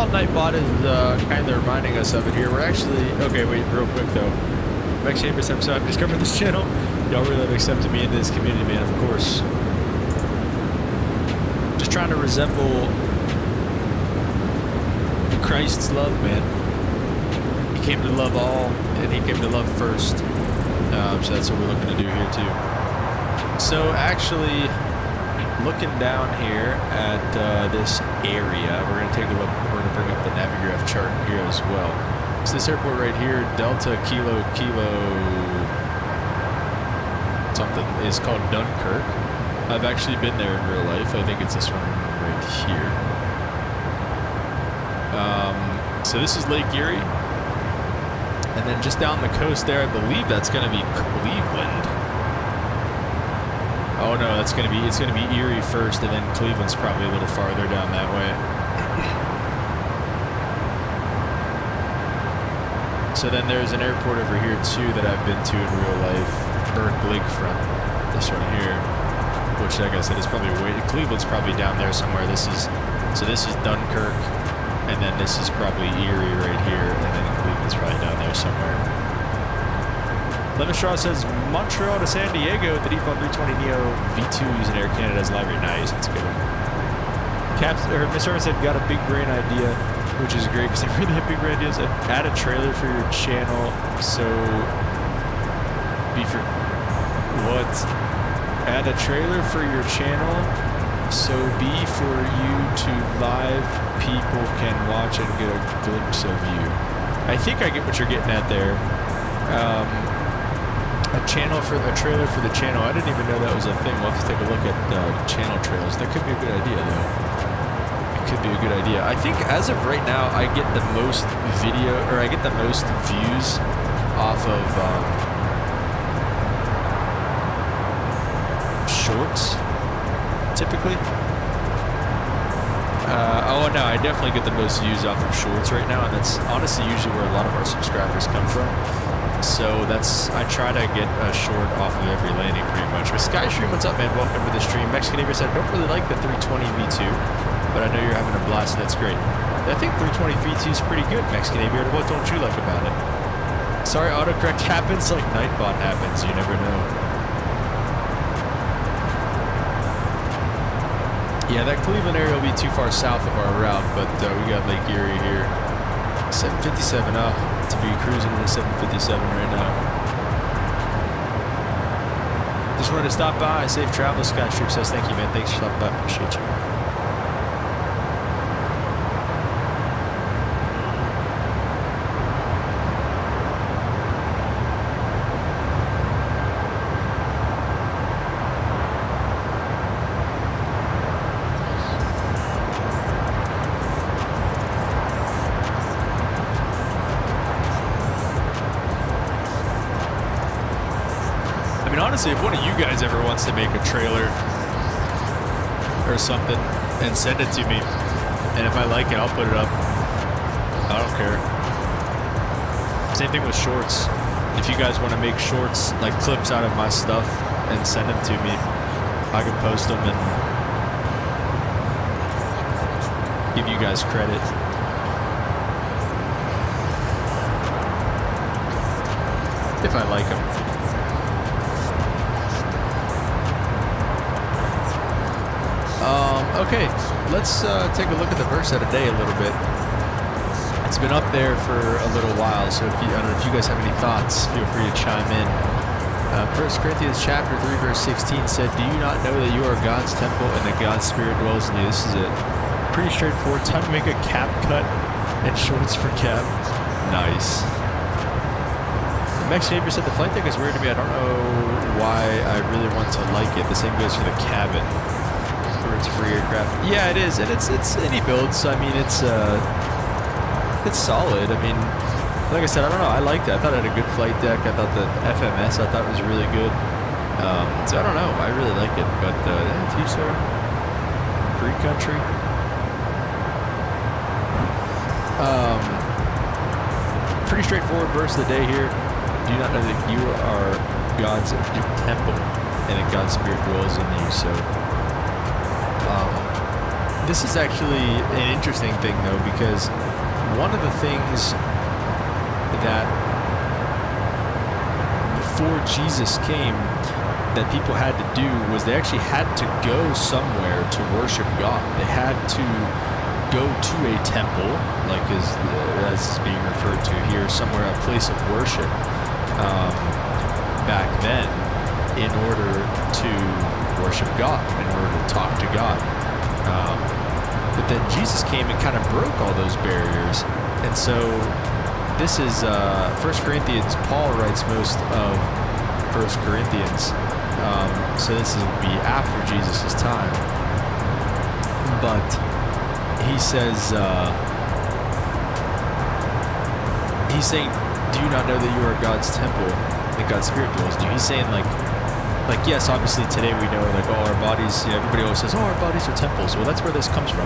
Nightbot is kind of reminding us of it here. We're actually... Okay, wait, real quick, though. Mexican 8%, so I'm discovering this channel. Y'all really have accepted me into this community, man, of course. Just trying to resemble Christ's love, man. He came to love all, and he came to love first. So that's what we're looking to do here, too. So, actually... looking down here at this area, we're going to take a look. We're going to bring up the Navigraph chart here as well. So this airport right here, Delta Kilo something, is called Dunkirk. I've actually been there in real life. I think it's this one right here. So this is Lake Erie, and then just down the coast there, I believe that's going to be Cleveland. Oh no, it's gonna be Erie first, and then Cleveland's probably a little farther down that way. So then there's an airport over here too that I've been to in real life, Berg Lakefront. This one here, which, like I said, is probably Cleveland's probably down there somewhere. This is Dunkirk, and then this is probably Erie right here, and then Cleveland's probably down there somewhere. Levenstraw says Montreal to San Diego with the default 320 Neo V2 using Air Canada's livery. Nice, that's a good one. Miss Irvin said got a big brain idea, which is great because I really have big brain ideas. Add a trailer for your channel, so add a trailer for your channel So be for you to live people can watch and get a glimpse of you. I think I get what you're getting at there. A trailer for the channel. I didn't even know that was a thing. We'll have to take a look at channel trails. That could be a good idea, though. It could be a good idea. I think as of right now, I get the most views off of shorts, typically. Oh no, I definitely get the most views off of shorts right now, and that's honestly usually where a lot of our subscribers come from. So I try to get a short off of every landing pretty much. But Skystream, what's up, man? Welcome to the stream. Mexican Neighbor said, I don't really like the 320 V2, but I know you're having a blast, and that's great. I think 320 V2 is pretty good, Mexican Neighbor. What don't you like about it? Sorry, autocorrect happens like Nightbot happens. You never know. Yeah, that Cleveland area will be too far south of our route, but we got Lake Erie here. 757 up to be cruising in the 757 right now. Just wanted to stop by. Safe travel. Scott Stroop says, thank you, man. Thanks for stopping by. Appreciate you. Honestly, if one of you guys ever wants to make a trailer or something and send it to me, and if I like it, I'll put it up. I don't care. Same thing with shorts. If you guys want to make shorts, like clips out of my stuff, and send them to me, I can post them and give you guys credit. If I like them. Okay, let's take a look at the verse of the day a little bit. It's been up there for a little while, so I don't know if you guys have any thoughts, feel free to chime in. 1 Corinthians chapter 3, verse 16 said, do you not know that you are God's temple and that God's Spirit dwells in you? This is it. Pretty straightforward. Time to make a cap cut and shorts for cap. Nice. The Mexican neighbor said the flight deck is weird to me. I don't know why I really want to like it. The same goes for the cabin. It's a free aircraft. Yeah, it is, and it's any builds. I mean, it's solid. I mean, like I said, I don't know. I liked it. I thought it had a good flight deck. I thought the FMS I thought was really good. So I don't know. I really like it. But T-Star, free country. Pretty straightforward verse of the day here. Do you not know that you are God's temple and that God's Spirit dwells in you? So. This is actually an interesting thing, though, because one of the things that before Jesus came that people had to do was they actually had to go somewhere to worship God. They had to go to a temple, like as is being referred to here, somewhere, a place of worship back then in order to worship God, in order to talk to God. But then Jesus came and kind of broke all those barriers. And so this is 1 Corinthians. Paul writes most of 1 Corinthians. So this will be after Jesus' time. But he says, he's saying, do you not know that you are God's temple, that God's Spirit dwells in you? He's saying like yes, obviously today we know like our bodies, everybody always says, our bodies are temples. Well, that's where this comes from,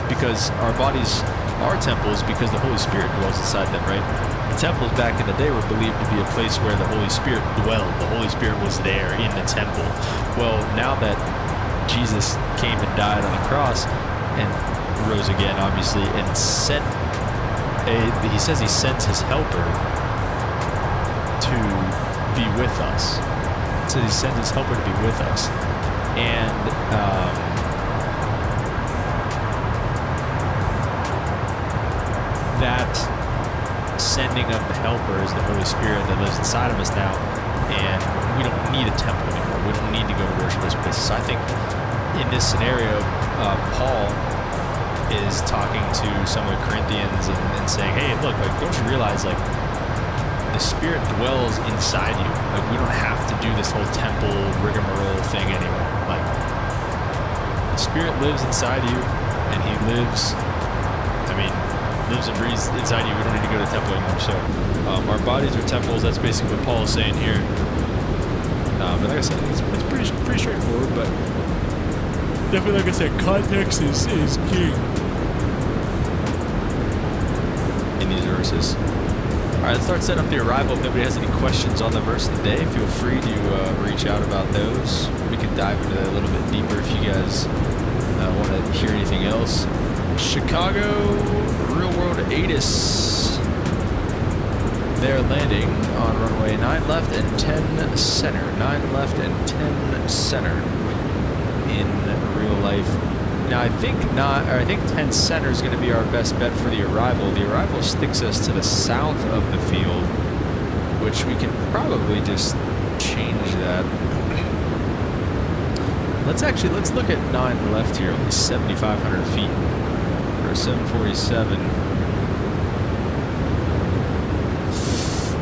because our bodies are temples because the Holy Spirit dwells inside them, right? The temples back in the day were believed to be a place where the Holy Spirit dwelled. The Holy Spirit was there in the temple. Well, now that Jesus came and died on the cross and rose again, obviously, and he says he sent his helper to be with us. So he sent his helper to be with us. And that sending of the helper is the Holy Spirit that lives inside of us now. And we don't need a temple anymore. We don't need to go to worship those places. So I think in this scenario, Paul is talking to some of the Corinthians and saying, hey, look, like, don't you realize, like, the Spirit dwells inside you. Like, we don't have to do this whole temple rigmarole thing anymore. Like, the Spirit lives inside you, and he lives and breathes inside you. We don't need to go to the temple anymore. So, our bodies are temples. That's basically what Paul is saying here. But like I said, it's pretty straightforward, but definitely, like I said, context is king in these verses. All right, let's start setting up the arrival. If anybody has any questions on the verse of the day, feel free to reach out about those. We can dive into that a little bit deeper if you guys want to hear anything else. Chicago, real world ATIS. They're landing on runway 9 left and 10 center. 9 left and 10 center in real life. Now I think 10 center is going to be our best bet for the arrival. The arrival sticks us to the south of the field, which we can probably just change that. Let's look at 9 left here, only 7,500 feet, or 747.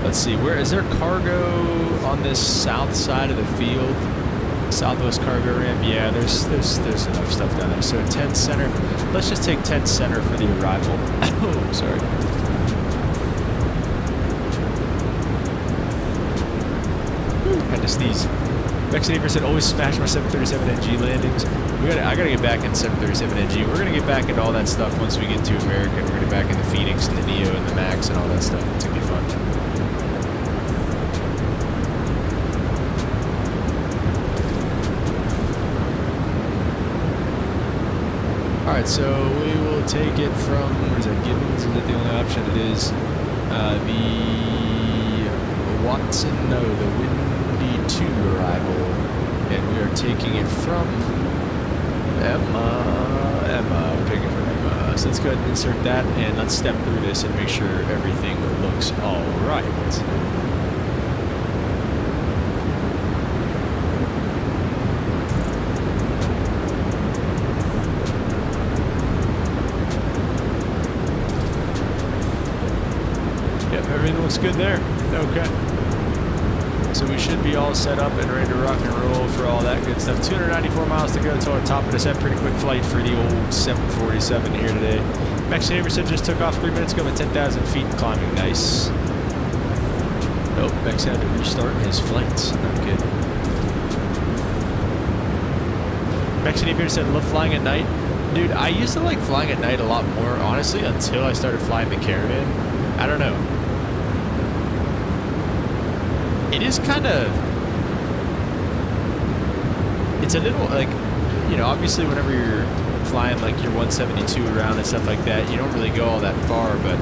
Let's see, where is there cargo on this south side of the field? Southwest cargo ramp? Yeah, there's enough stuff down there. So 10 center. Let's just take 10 center for the arrival. Oh, sorry. Had to sneeze. Vexinator said, always smash my 737NG landings. I gotta get back in 737NG. We're gonna get back into all that stuff once we get to America. We're gonna get back in the Phoenix and the Neo and the Max and all that stuff. It's gonna be fun. Alright, so we will take it from, where is that, Gibbons? Is that the only option? It is the Watson, no, the Windy 2 arrival. And we are taking it from Emma. We're taking it from Emma. So let's go ahead and insert that, and let's step through this and make sure everything looks alright. Everything looks good there. Okay. So we should be all set up and ready to rock and roll for all that good stuff. 294 miles to go to our top of descent. Pretty quick flight for the old 747 here today. Max Haverson just took off 3 minutes ago at 10,000 feet and climbing. Nice. Oh, Max had to restart his flights. Not good. Max Haverson said, love flying at night. Dude, I used to like flying at night a lot more, honestly, until I started flying the Caravan. I don't know. It is kind of, it's a little, like, you know, obviously whenever you're flying like your 172 around and stuff like that, you don't really go all that far, but,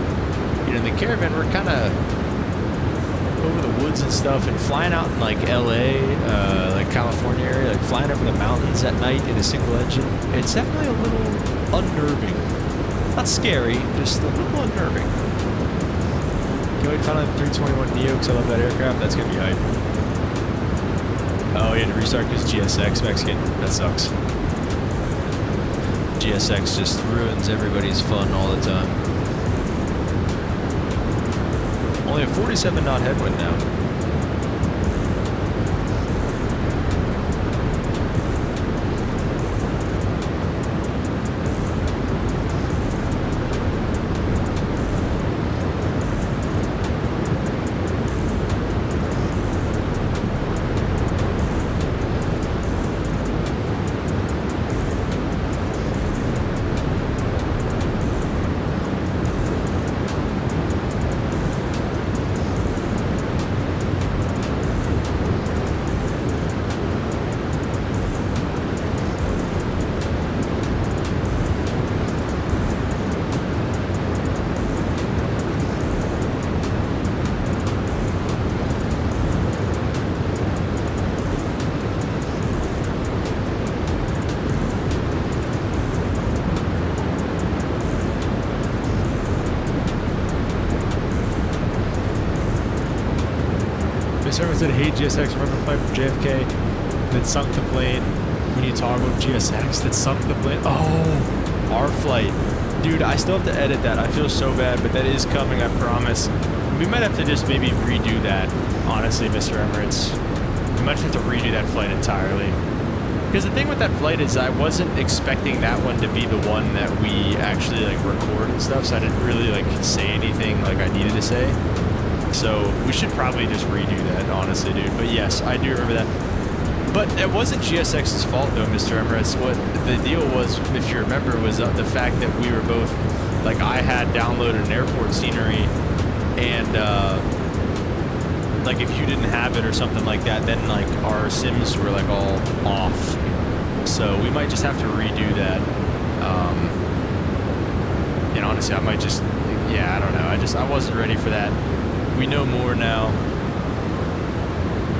you know, in the Caravan, we're kind of over the woods and stuff, and flying out in like LA, like California area, like flying over the mountains at night in a single engine, it's definitely a little unnerving. Not scary, just a little unnerving. Can't wait to find out the 321 Neo because I love that aircraft. That's going to be hype. Oh, he had to restart because GSX Mexican. That sucks. GSX just ruins everybody's fun all the time. Only a 47 knot headwind now. Someone said, hey, GSX, remember flying from JFK that sunk the plane when you toggled GSX that sunk the plane. Oh, our flight. Dude, I still have to edit that. I feel so bad, but that is coming, I promise. We might have to just maybe redo that, honestly, Mr. Emirates. We might have to redo that flight entirely. Because the thing with that flight is I wasn't expecting that one to be the one that we actually like record and stuff, so I didn't really like say anything like I needed to say. So we should probably just redo that, honestly, dude. But yes, I do remember that. But it wasn't GSX's fault, though, Mr. Emirates. What the deal was, if you remember, was the fact that we were both, like, I had downloaded an airport scenery, and, like, if you didn't have it or something like that, then, like, our sims were, like, all off. So we might just have to redo that. And honestly, I might just, yeah, I don't know. I wasn't ready for that. We know more now.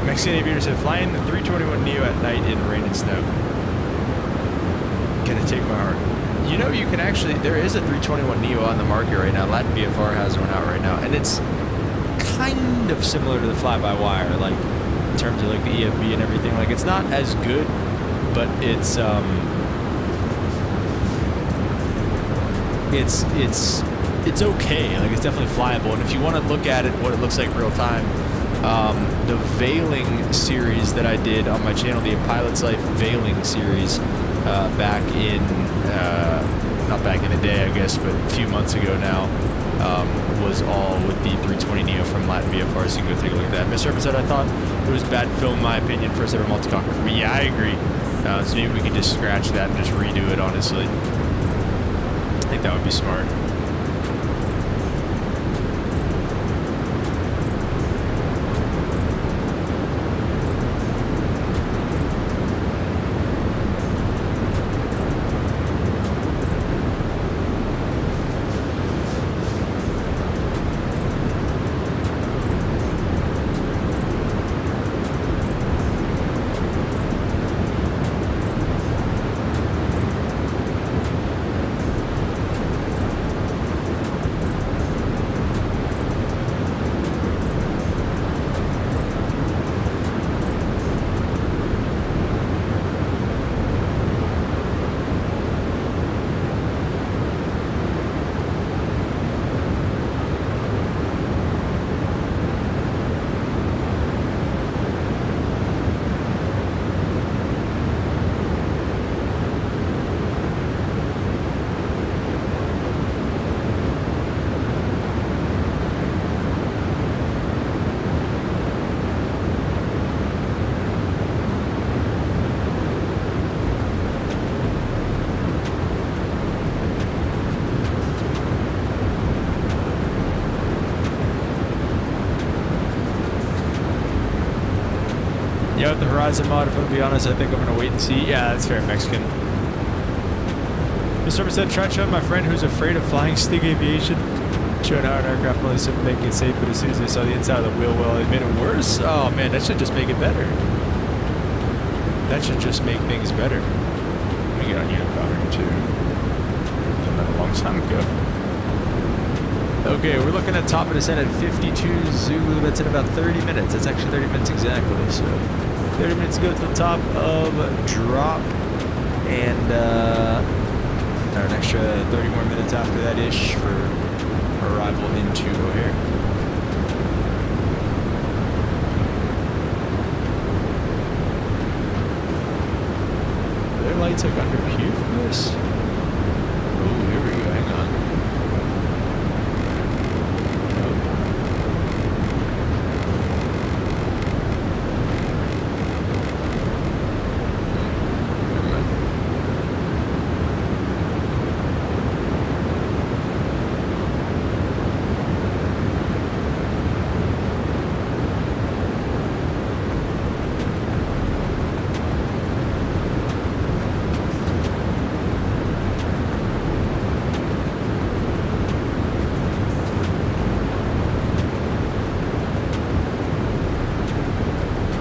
Mexican aviator said, flying the 321neo at night in rain and snow. Gonna take my heart. You know, you can actually, there is a 321neo on the market right now. Latin VFR has one out right now, and it's kind of similar to the fly-by-wire, like in terms of like the EFB and everything. Like, it's not as good, but it's okay. Like, it's definitely flyable. And if you want to look at it, what it looks like real time, the Veiling series that I did on my channel, the Pilot's Life Veiling series, back in, not back in the day, I guess, but a few months ago now, was all with the 320neo from Latin VFR, so you can go take a look at that. Mr. Urban said, I thought it was bad film, in my opinion, first ever multi-cocker for me. Yeah, I agree. So maybe we can just scratch that and just redo it, honestly. I think that would be smart. Yeah, with the Horizon mod, if I'm going to be honest, I think I'm going to wait and see. Yeah, that's fair, Mexican. Mr. Urban said, try to show my friend who's afraid of flying Sting Aviation. Showing how an aircraft only said making it safe, but as soon as they saw the inside of the wheel well, it made it worse? Oh, man, that should just make it better. That should just make things better. Let me get on Unicocker, too. Done that a long time ago. Okay, we're looking at top of descent at 52 Zulu. That's in about 30 minutes. That's actually 30 minutes exactly. So 30 minutes to go to the top of drop. And an extra 30 more minutes after that-ish for arrival into O'Hare. Are there lights like under here for this? Oh, here we go. Hang on.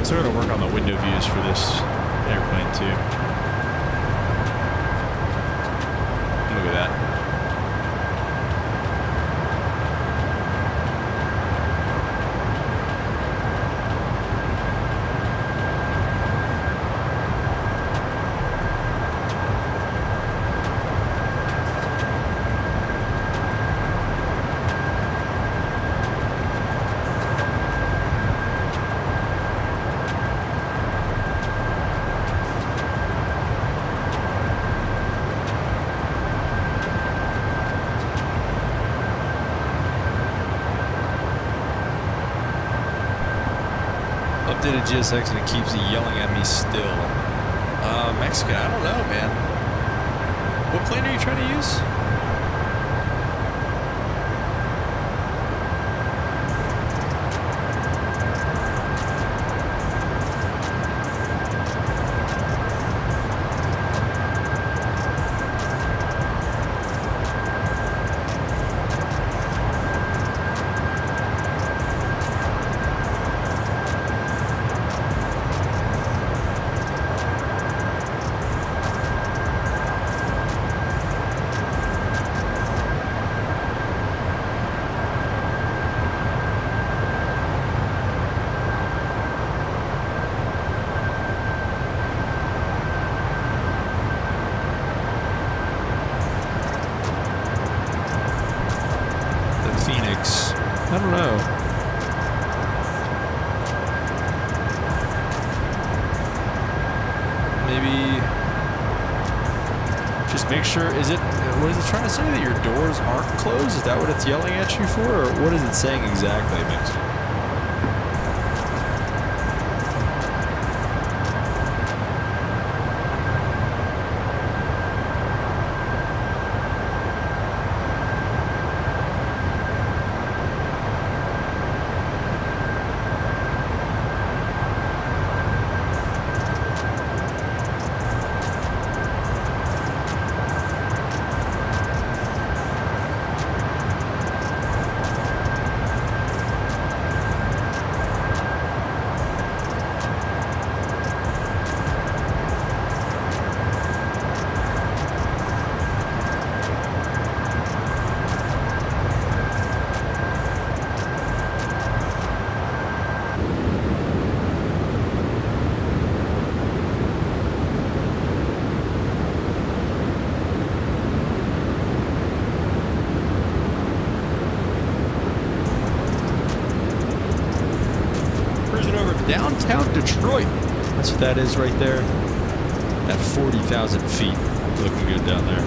So we're going to work on the window views for this airplane too. Look at that. did a GSX and it keeps yelling at me still. Mexican, I don't know, man. What plane are you trying to use? I don't know. Maybe just make sure, what is it trying to say, that your doors aren't closed? Is that what it's yelling at you for? Or what is it saying exactly, Mixon? Downtown Detroit. That's what that is right there. At 40,000 feet. Looking good down there.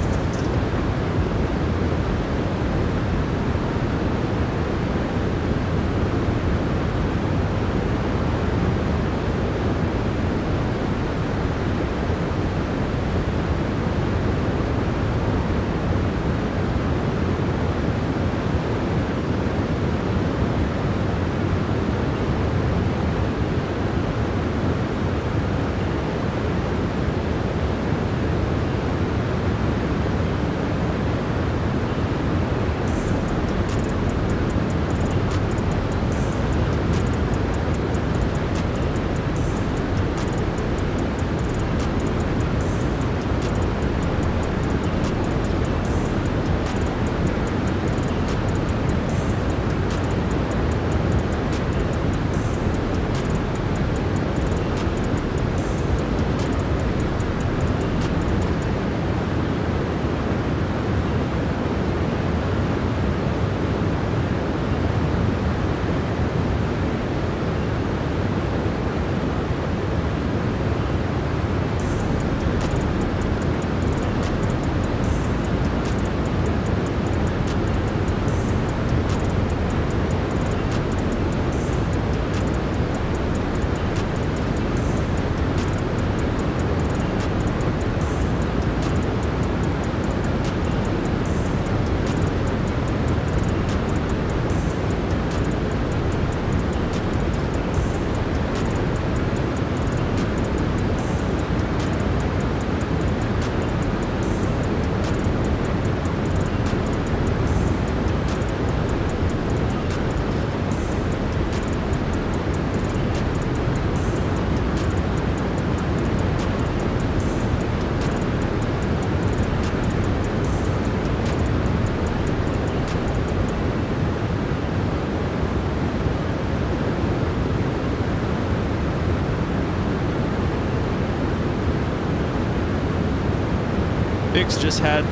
Bix just had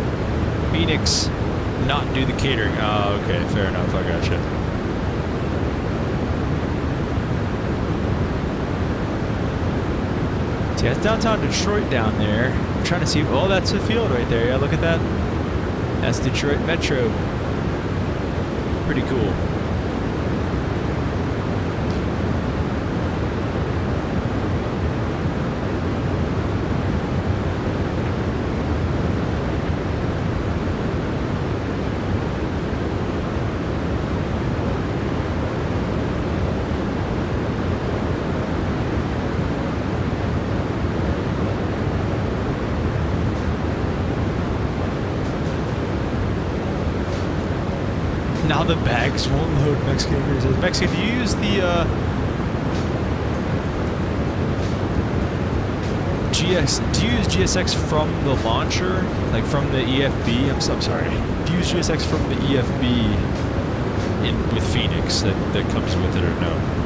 Phoenix not do the catering. Oh, okay, fair enough. I gotcha. See, that's downtown Detroit down there. I'm trying to see. Oh, that's the field right there. Yeah, look at that. That's Detroit Metro. Pretty cool. now the bags won't load. Mexican says, Mexican, do you use the do you use GSX from the launcher, like from the EFB? I'm sorry. Do you use GSX from the EFB with Phoenix that comes with it or no?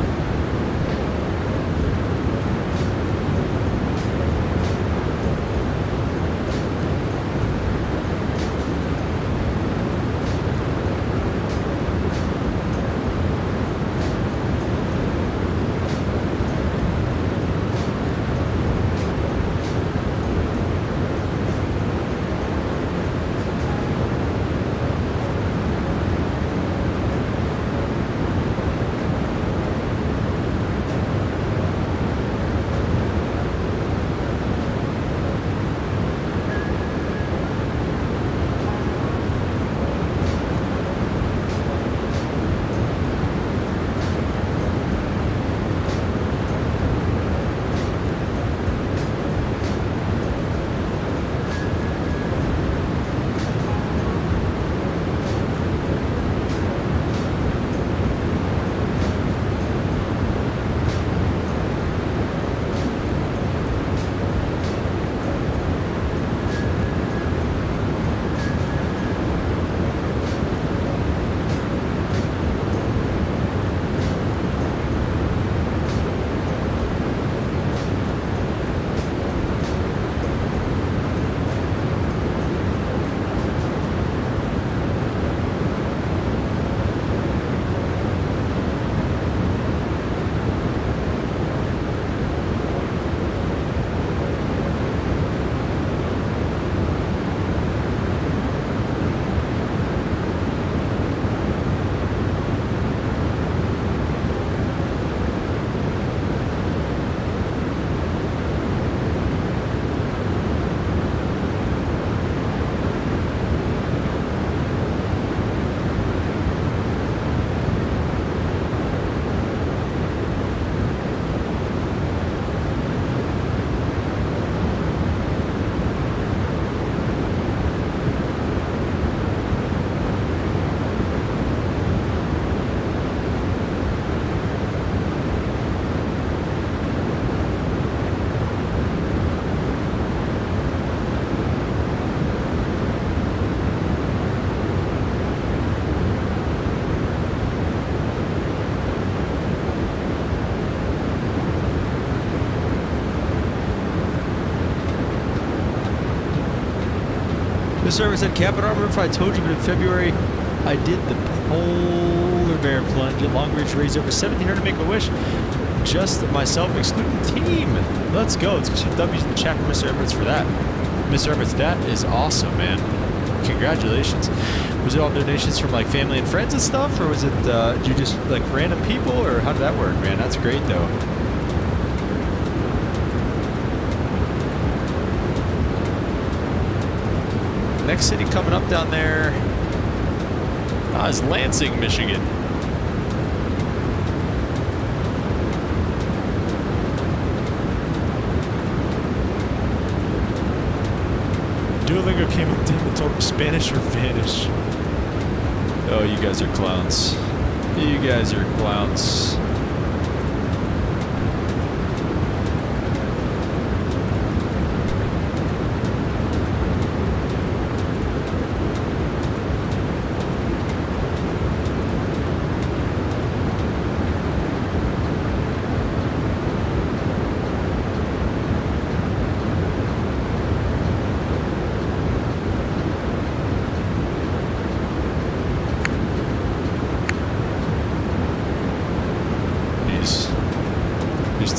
The server said, Captain Armor, if I told you, but in February, I did the polar bear plunge at Long Ridge, raised over 1,700 to make a wish. Just myself, excluding the team. Let's go. Let's get some W's in the chat for Mr. Everett for that. Mr. Everett, that is awesome, man. Congratulations. Was it all donations from like family and friends and stuff, or was it did you just like random people, or how did that work, man? That's great though. Next city coming up down there is Lansing, Michigan. Duolingo came and told him Spanish or vanish. Oh, you guys are clowns. You guys are clowns.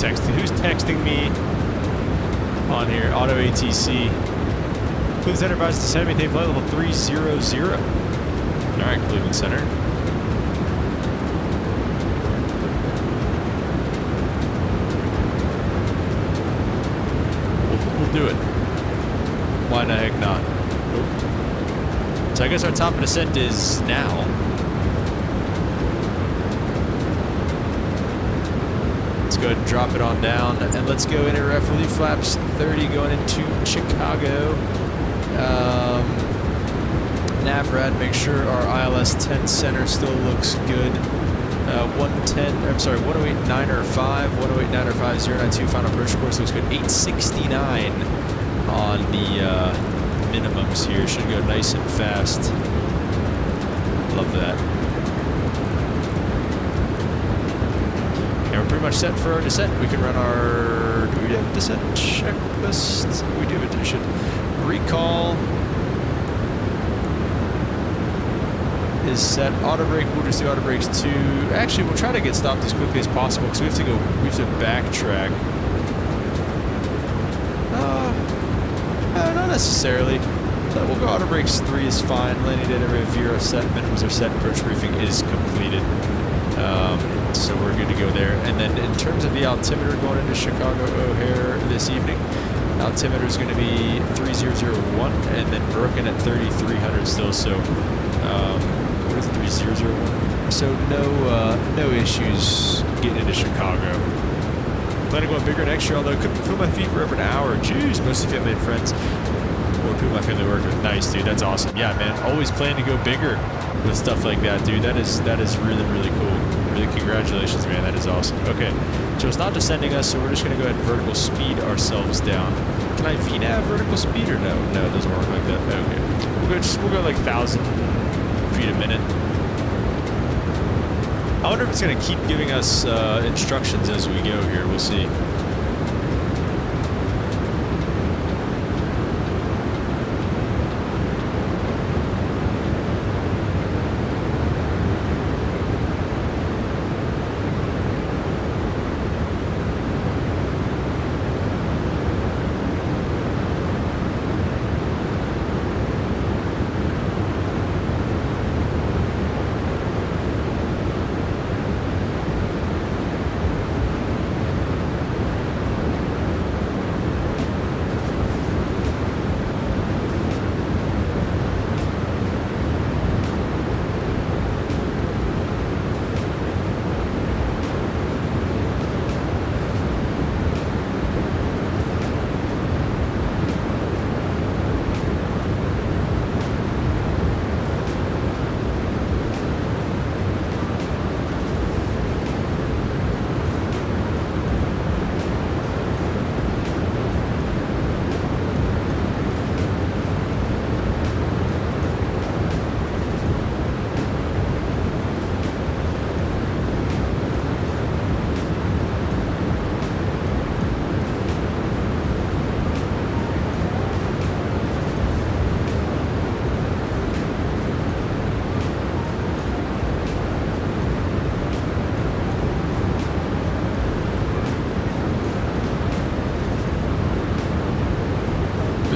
Who's texting me on here? Auto ATC. Cleveland Center advised to send me flight level 300. Alright, Cleveland Center. We'll do it. Why the heck not? Nope. So I guess our top of descent is now. Go ahead and drop it on down, and let's go in at roughly flaps 30 going into Chicago. nav rad, make sure our ILS 10 center still looks good. 108.905, 108.905, 092 final approach course looks good. 869 on the minimums here. Should go nice and fast. Love that. And we're pretty much set for our descent. We can run our... Do we have a descent checklist? We do have a descent. Recall is set. Auto brake, we'll just do auto brakes too. Actually, we'll try to get stopped as quickly as possible because we have to backtrack. Not necessarily. But we'll go auto brakes 3 is fine. Landing data review are set. Minimums are set. Approach briefing is completed. So we're good to go there. And then in terms of the altimeter going into Chicago O'Hare this evening, altimeter is going to be 3001 and then broken at 3300 still. So what is it, 3001? So no issues getting into Chicago. Planning on going bigger next year, although I couldn't feel my feet for over an hour. Jeez, most of you have made friends or people my family work with. Nice, dude. That's awesome. Yeah, man. Always plan to go bigger with stuff like that, dude. That is really, really cool. Really, congratulations, man. That is awesome. Okay, so it's not descending us, so we're just going to go ahead and vertical speed ourselves down. Can I VNAV vertical speed or no? No, it doesn't work like that. Okay. We'll go like 1,000 feet a minute. I wonder if it's going to keep giving us instructions as we go here. We'll see.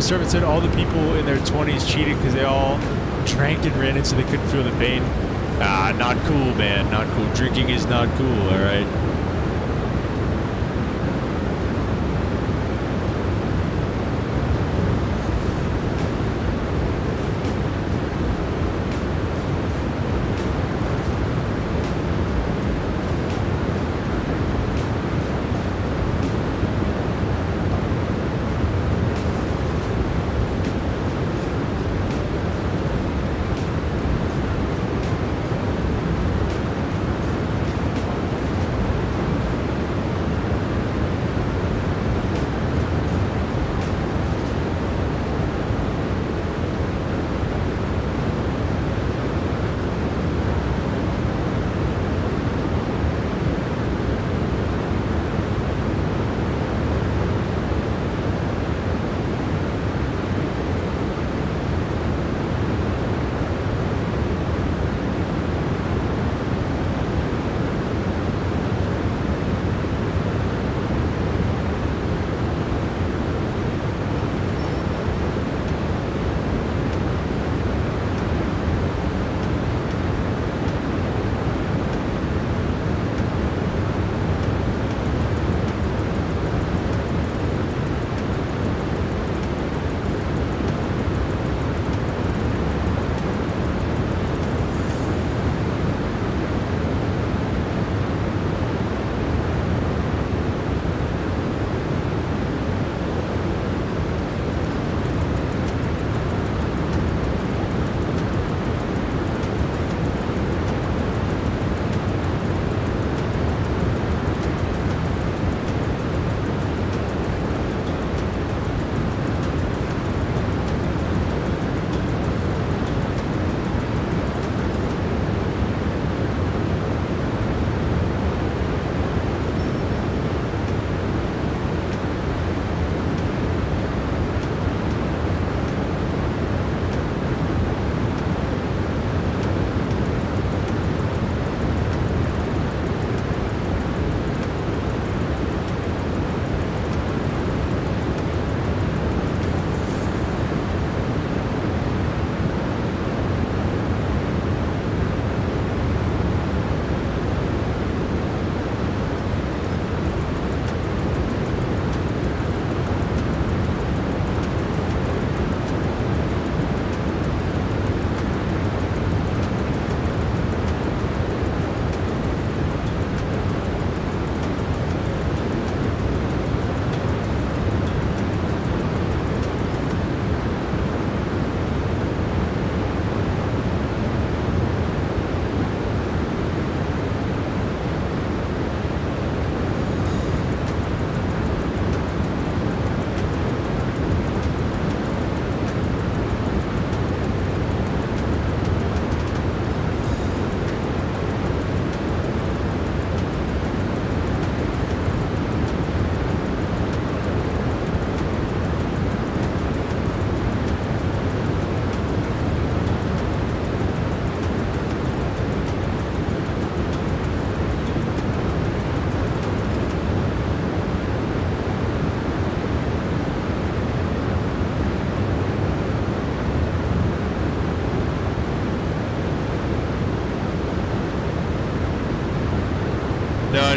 Servant said all the people in their 20s cheated because they all drank and ran it so they couldn't feel the pain. Ah, not cool, man. Not cool. Drinking is not cool, all right?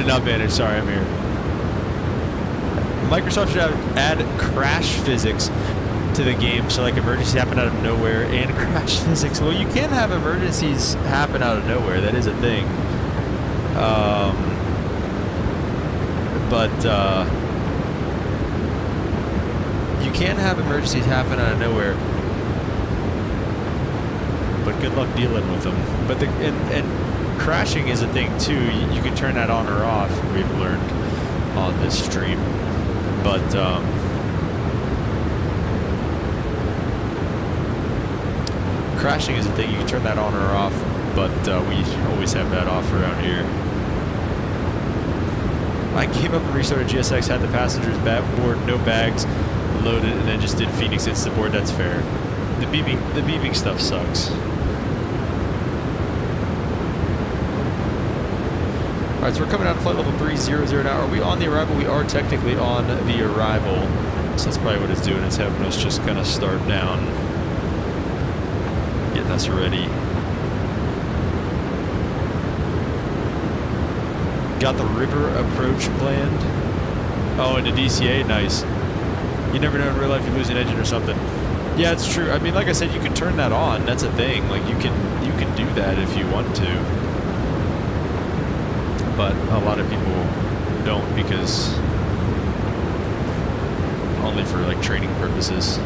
Not managed. Sorry, I'm here. Microsoft should add crash physics to the game, so like emergencies happen out of nowhere and crash physics. Well, you can have emergencies happen out of nowhere. That is a thing. But you can have emergencies happen out of nowhere. But good luck dealing with them. But and crashing is a thing too. You can turn that on or off. We've learned on this stream. But crashing is a thing. You can turn that on or off. But we always have that off around here. I gave up and restarted GSX. Had the passengers board, no bags loaded, and then just did Phoenix It's the board. That's fair. The beeping stuff sucks. Alright, so we're coming out of flight level 300 now. Are we on the arrival? We are technically on the arrival. So that's probably what it's doing. It's having us just kind of start down. Getting us ready. Got the river approach planned. Oh, and the DCA, nice. You never know in real life you lose an engine or something. Yeah, it's true. I mean, like I said, you can turn that on. That's a thing. Like you can do that if you want to. But a lot of people don't because only for like training purposes.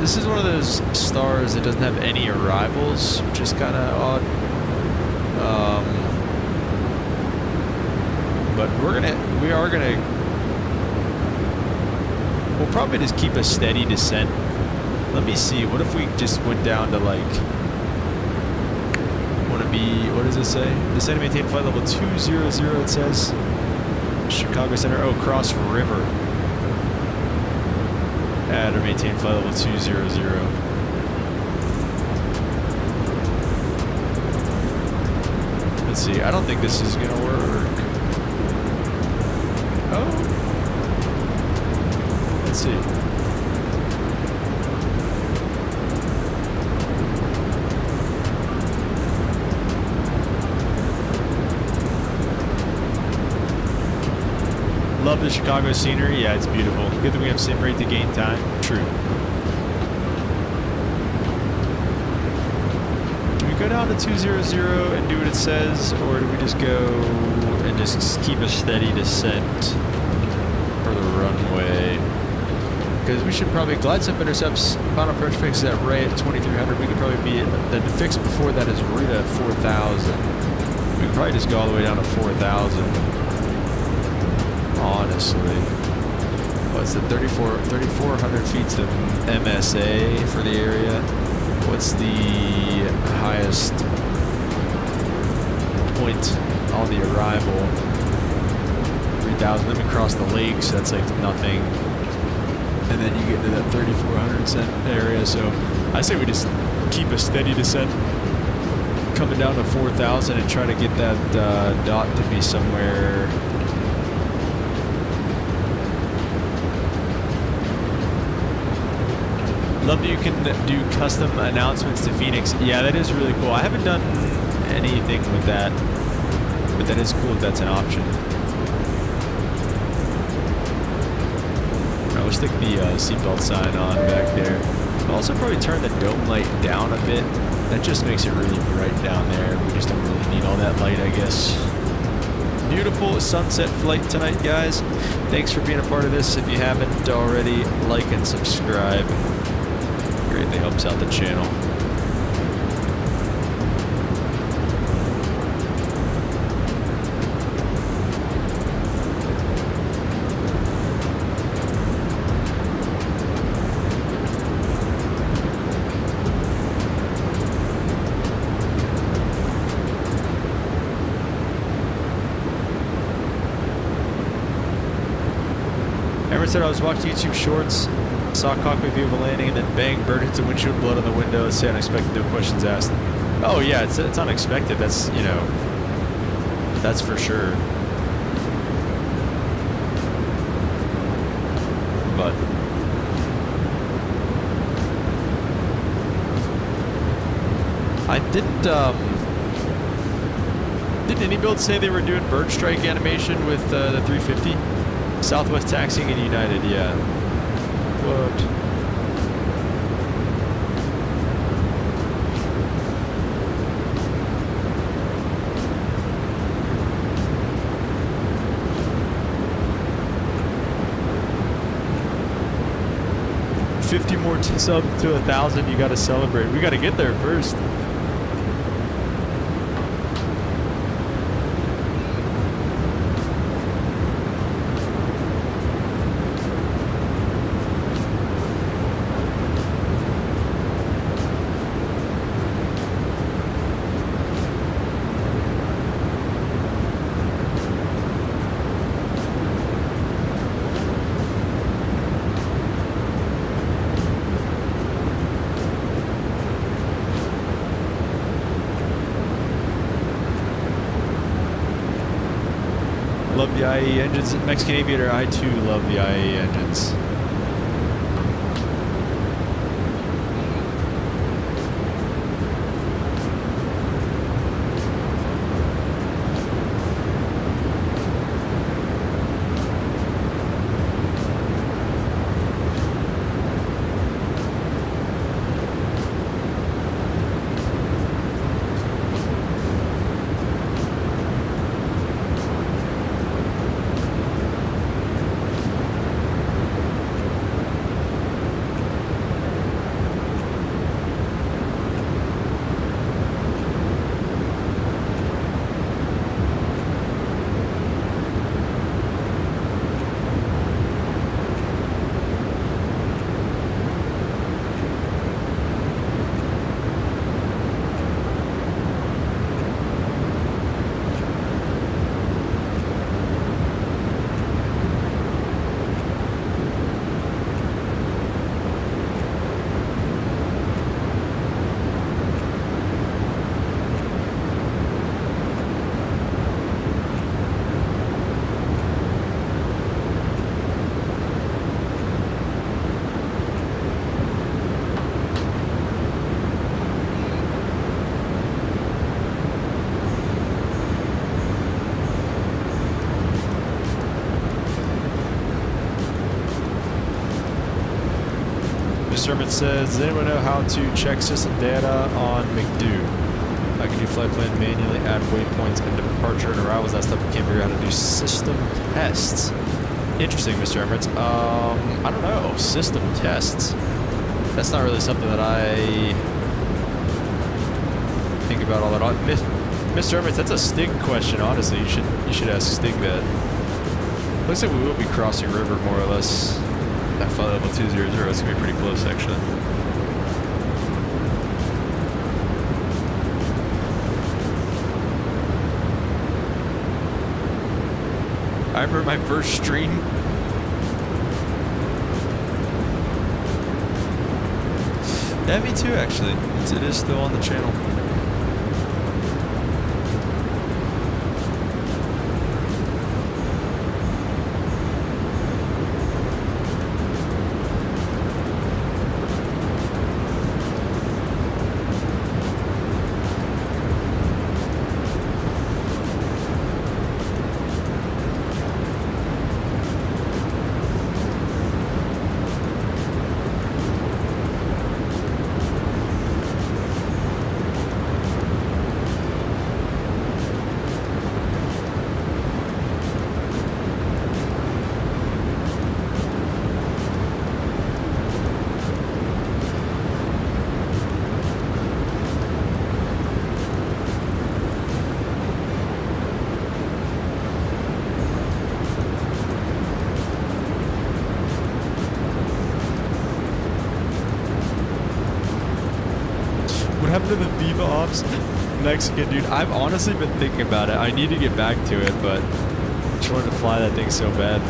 This is one of those stars that doesn't have any arrivals, which is kind of odd. But we'll probably just keep a steady descent. Let me see. What if we just went down to like, what does it say? Descend and maintain flight level 200, it says. Chicago Center. Oh, Cross River. Add or maintain flight level 200. Let's see. I don't think this is gonna work. Oh. Let's see. Love the Chicago scenery. Yeah, it's beautiful. Good that we have sim rate to gain time. True. Do we go down to 200 and do what it says, or do we just go and just keep a steady descent for the runway? Because we should probably glide step intercepts. Final approach fix is at Ray at 2300. We could probably be the fix before that is Rita at 4000. We could probably just go all the way down to 4000. Honestly, what's the 3,400 feet's the MSA for the area? What's the highest point on the arrival? 3,000. Then we cross the lake, so that's like nothing. And then you get to that 3,400 cent area. So I say we just keep a steady descent coming down to 4,000 and try to get that dot to be somewhere. Love that you can do custom announcements to Phoenix. Yeah, that is really cool. I haven't done anything with that, but that is cool if that's an option. Alright, we'll stick the seatbelt sign on back there. I'll also probably turn the dome light down a bit. That just makes it really bright down there. We just don't really need all that light, I guess. Beautiful sunset flight tonight, guys. Thanks for being a part of this. If you haven't already, like and subscribe. Greatly helps out the channel. Aaron said I was watching YouTube shorts. Saw cockpit view of a landing and then bang, bird hits the windshield, blood on the window. It's unexpected, no questions asked. Oh yeah, it's unexpected. That's, you know, that's for sure. But I didn't any build say they were doing bird strike animation with the 350? Southwest Taxiing and United, yeah. What? $50 more to sub to 1,000. You got to celebrate. We got to get there first. Love the IAE engines. Mexican Aviator, I too love the IAE engines. Sermon says, does anyone know how to check system data on McDo? I can do flight plan manually, add waypoints and departure and arrivals, that stuff. I can't figure out how to do system tests. Interesting, Mr. Emirates. I don't know. System tests? That's not really something that I think about all that often. Mr. Emirates, that's a Sting question, honestly. You should ask Sting that. Looks like we will be crossing river more or less. At flight level 200, it's gonna be pretty close actually. I remember my first stream. Yeah, me too actually. It is still on the channel. What happened to the Viva Ops Mexican, dude? I've honestly been thinking about it. I need to get back to it, but I just wanted to fly that thing so bad.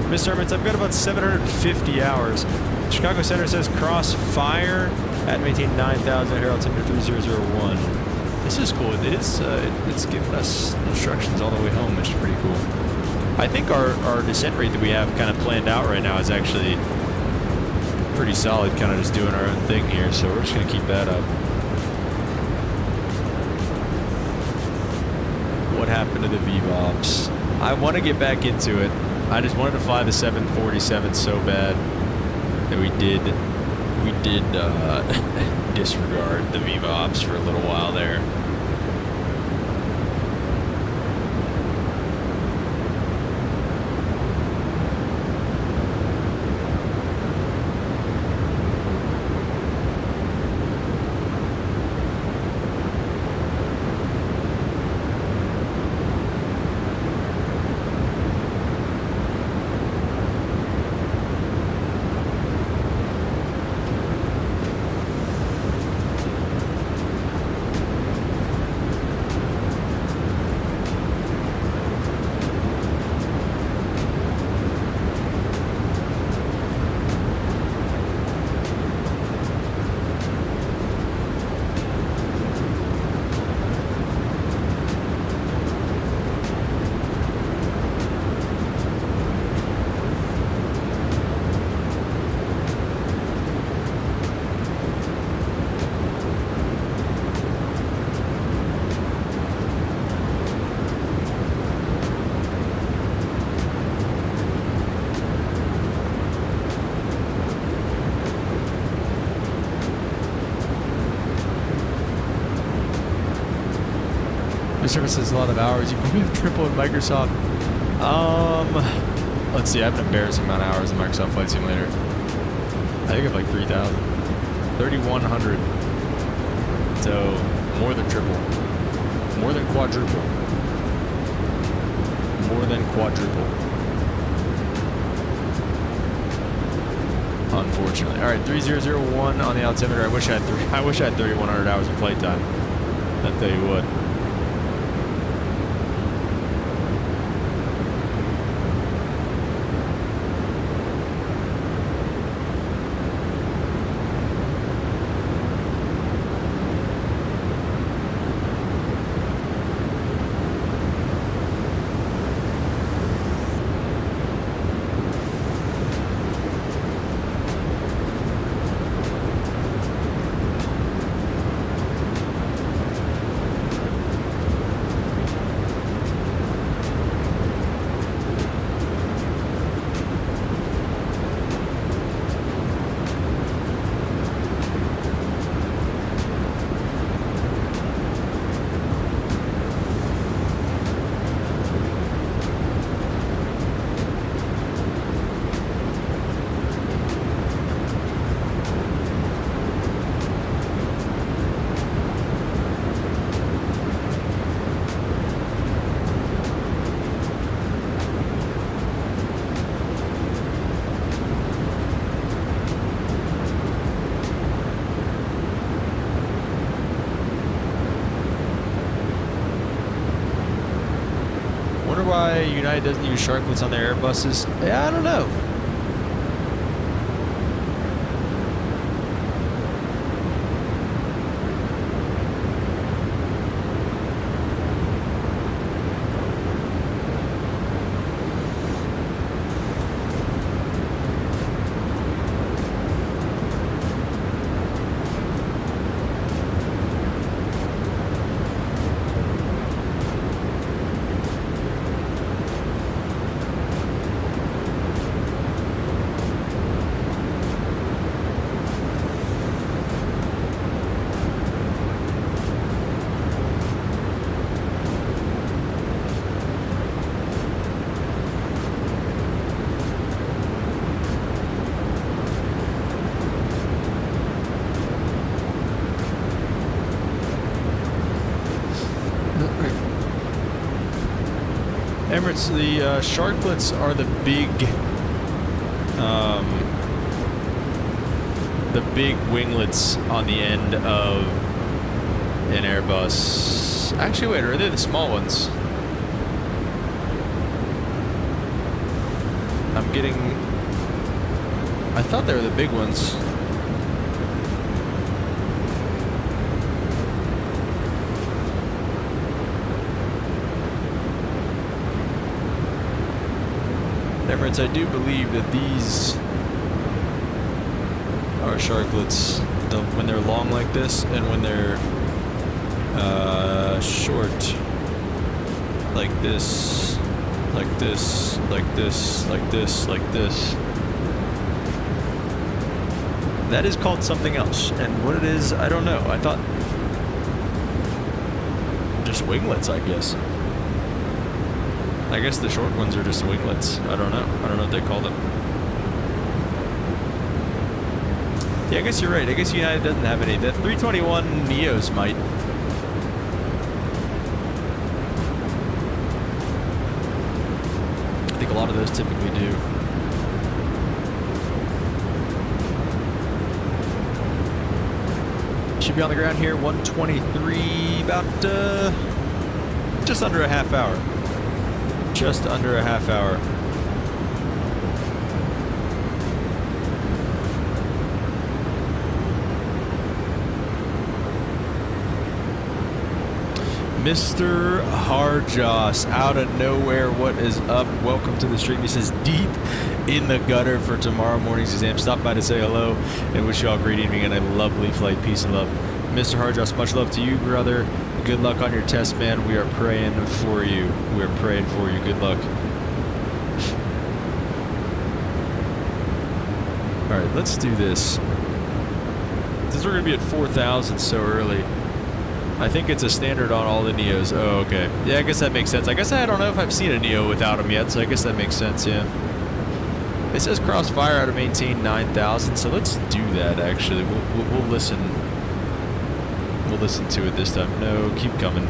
Mr. Hermits, I've got about 750 hours. Chicago Center says crossfire at maintain 9,000 air altimeter 3001. This is cool. It is. It's giving us instructions all the way home, which is pretty cool. I think our descent rate that we have kind of planned out right now is actually pretty solid. Kind of just doing our own thing here, so we're just gonna keep that up. what happened to the VVOPs. I want to get back into it. I just wanted to fly the 747 so bad that we did disregard the VVOPs for a little while there. Service has a lot of hours. You probably have triple in Microsoft. Let's see. I have an embarrassing amount of hours in Microsoft Flight Simulator. I think I have like 3,000. 3,100. So more than triple. More than quadruple. More than quadruple. Unfortunately. All right, 3001 on the altimeter. I wish I had 3,100 hours of flight time. I'll tell you what. Why United doesn't use sharklets on their Airbuses? Yeah, I don't know. Emirates, the sharklets are the big winglets on the end of an Airbus. Actually, wait, are they the small ones? I thought they were the big ones. Emirates, I do believe that these are sharklets when they're long like this and when they're short. like this, like this, like this, like this, like this. That is called something else, and what it is, I don't know. I thought just winglets, I guess. I guess the short ones are just winglets. I don't know. I don't know what they call them. Yeah, I guess you're right. I guess United doesn't have any. The 321 Neos might. I think a lot of those typically do. Should be on the ground here, 1:23, about just under a half hour. Just under a half hour. Mr. Harjoss, out of nowhere, what is up? Welcome to the stream. He says, deep in the gutter for tomorrow morning's exam. Stop by to say hello and wish you all a great evening and a lovely flight. Peace and love. Mr. Harjoss, much love to you, brother. Good luck on your test, man. We are praying for you. We're praying for you. Good luck. All right, let's do this. Since we're going to be at 4,000 so early, I think it's a standard on all the Neos. Oh, okay. Yeah, I guess that makes sense. I guess I don't know if I've seen a Neo without them yet, so I guess that makes sense, yeah. It says crossfire out of maintain 9,000, so let's do that, actually. We'll listen. We'll listen to it this time. No, keep coming.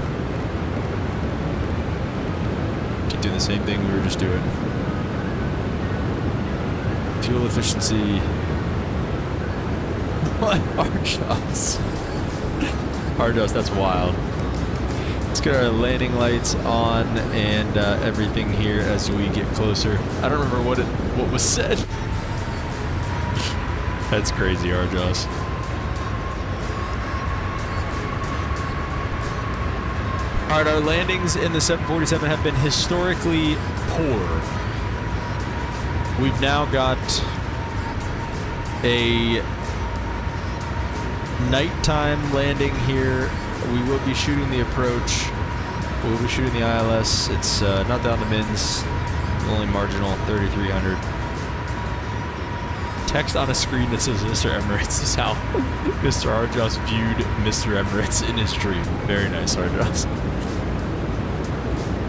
Keep doing the same thing we were just doing. Fuel efficiency. What? Harjoss. Harjoss, that's wild. Let's get our landing lights on and everything here as we get closer. I don't remember what was said. That's crazy, Harjoss. All right, our landings in the 747 have been historically poor. We've now got a nighttime landing here. We will be shooting the approach. We'll be shooting the ILS. It's not down to mins, only marginal 3,300. Text on a screen that says Mr. Emirates is how Mr. Harjoss viewed Mr. Emirates in his dream. Very nice, Harjoss.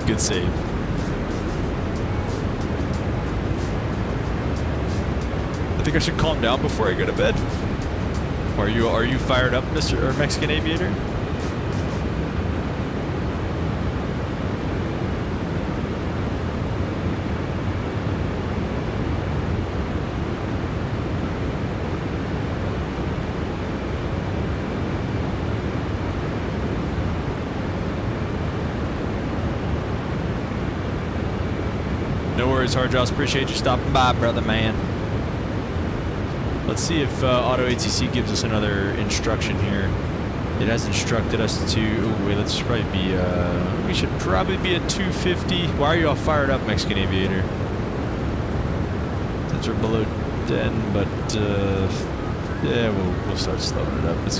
Good save. I think I should calm down before I go to bed. Are you fired up, Mr. Mexican Aviator? No worries, Harjoss. Appreciate you stopping by, brother man. Let's see if Auto ATC gives us another instruction here. It has instructed us to. Ooh, wait, let's probably be. We should probably be at 250. Why are you all fired up, Mexican Aviator? Since we're below 10, but yeah, we'll start slowing it up. It's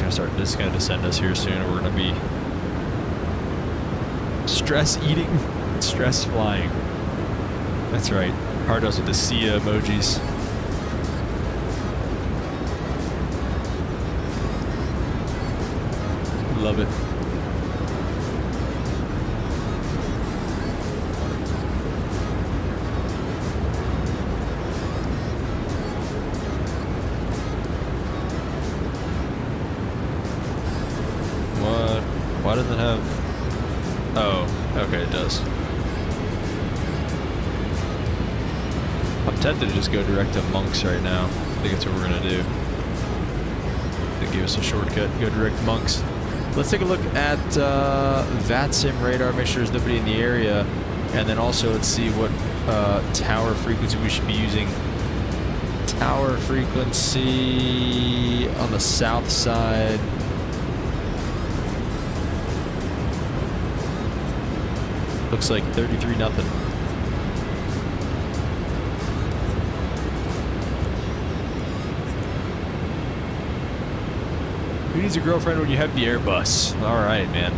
gonna descend us here soon. We're gonna be stress eating, stress flying. That's right. Harjoss with the Sia emojis. Love it. What? Why doesn't it have... Oh, okay, it does. I'm tempted to just go direct to Monks right now. I think that's what we're gonna do. They give us a shortcut, go direct to Monks. Let's take a look at VATSIM radar, make sure there's nobody in the area, and then also let's see what tower frequency we should be using. Tower frequency on the south side. Looks like 33-0. Who needs a girlfriend when you have the Airbus? All right, man.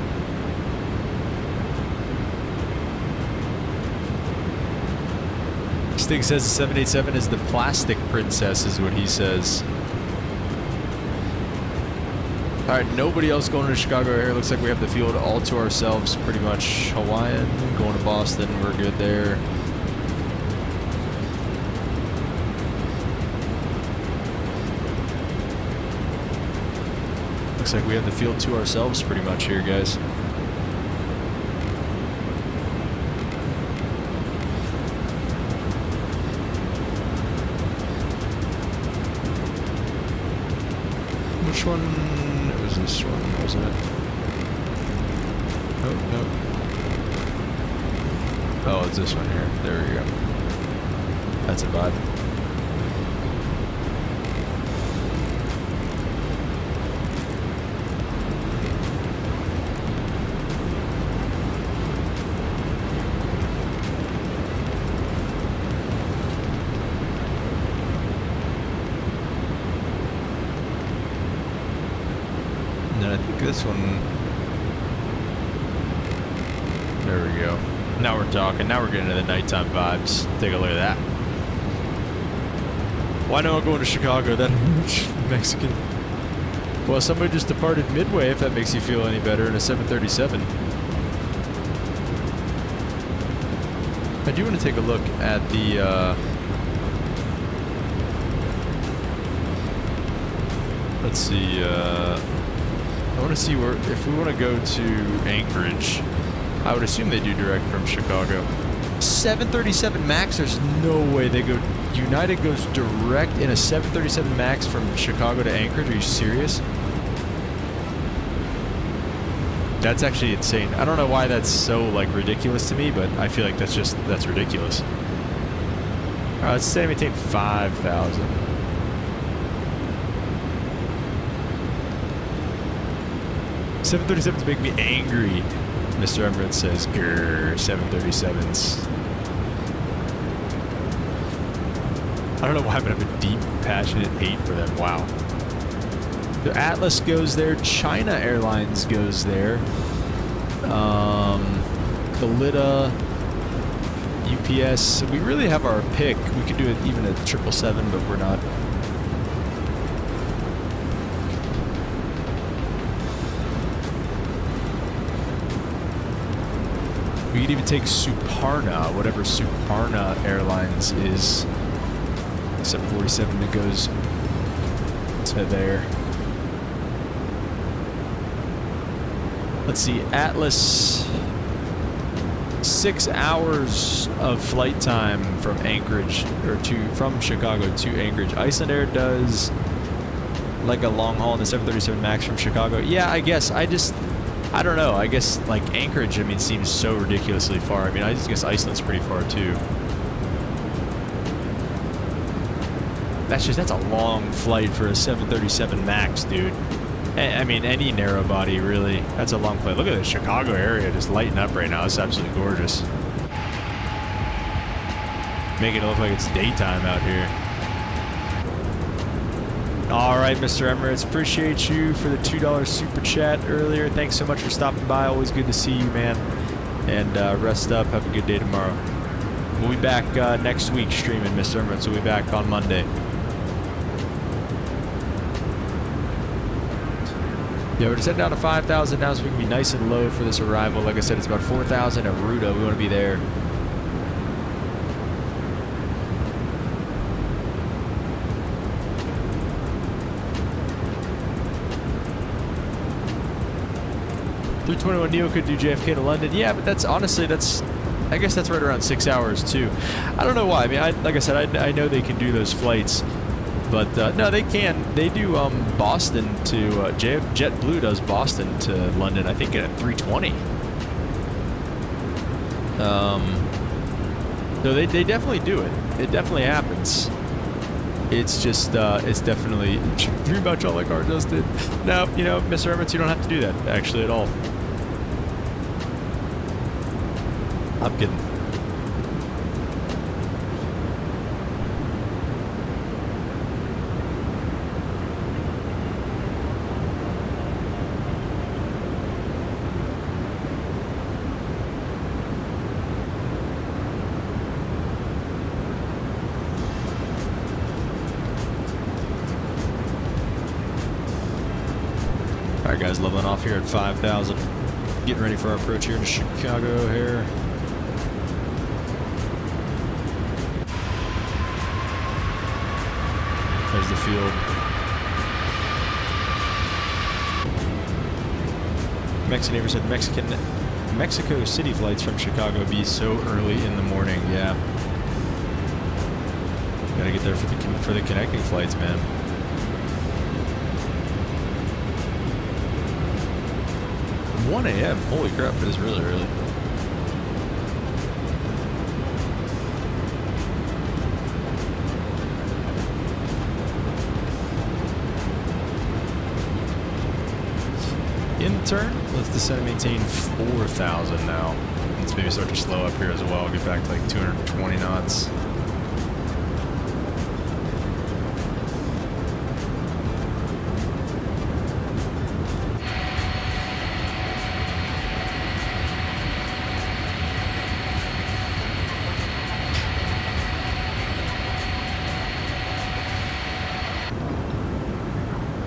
Thing says the 787 is the plastic princess, is what he says. All right, nobody else going to Chicago area. Looks like we have the field all to ourselves, pretty much. Hawaiian, going to Boston, we're good there. Looks like we have the field to ourselves pretty much here, guys. Which one? It was this one, wasn't it? Oh, no. Oh, it's this one here. There we go. That's a vibe. And I think this one, there we go. Now we're talking. Now we're getting into the nighttime vibes. Take a look at that. Why not going to Chicago? That Mexican. Well, somebody just departed Midway, if that makes you feel any better, in a 737. I do want to take a look at the, let's see, I want to see where, if we want to go to Anchorage, I would assume they do direct from Chicago. 737 MAX, there's no way they go, United goes direct in a 737 MAX from Chicago to Anchorage. Are you serious? That's actually insane. I don't know why that's so, like, ridiculous to me, but I feel like that's ridiculous. All right, let's say I maintain 5,000. "737s make me angry," Mr. Emirates says. Grrr, 737s. I don't know why, but I have a deep, passionate hate for them. Wow. The Atlas goes there. China Airlines goes there. Kalita, UPS. We really have our pick. We could do it even at 777, but we're not. We could even take Suparna, whatever Suparna Airlines is. 747 that goes to there. Let's see, Atlas, 6 hours of flight time from Anchorage, or from Chicago to Anchorage. Iceland Air does like a long haul in the 737 MAX from Chicago. Yeah, I guess. I don't know. I guess like Anchorage, I mean, seems so ridiculously far. I mean, I just guess Iceland's pretty far too. That's a long flight for a 737 MAX, dude. I mean, any narrow body, really. That's a long flight. Look at the Chicago area just lighting up right now. It's absolutely gorgeous. Making it look like it's daytime out here. All right, Mr. Emirates, appreciate you for the $2 super chat earlier. Thanks so much for stopping by. Always good to see you, man. And rest up. Have a good day tomorrow. We'll be back next week streaming, Mr. Emirates. We'll be back on Monday. Yeah, we're just heading down to 5,000 now, so we can be nice and low for this arrival. Like I said, it's about 4,000 at Ruta. We want to be there. $321neo could do JFK to London. Yeah, but that's honestly, I guess that's right around 6 hours too. I don't know why. I mean, like I said, I know they can do those flights. But no, they can. They do Boston to JetBlue does Boston to London. I think at 320. No, they definitely do it. It definitely happens. It's just it's definitely pretty much all like ours just did. No, you know, Mr. Emirates, you don't have to do that actually at all. I'm kidding. guys leveling off here at 5,000. Getting ready for our approach here in Chicago O'Hare. There's the field. Mexican neighbor said Mexico City flights from Chicago be so early in the morning. Yeah. Gotta get there for the connecting flights, man. $1 a.m. Holy crap, it is really early. Intern, let's descend and maintain 4,000 now. Let's maybe start to slow up here as well. Get back to like 220 knots.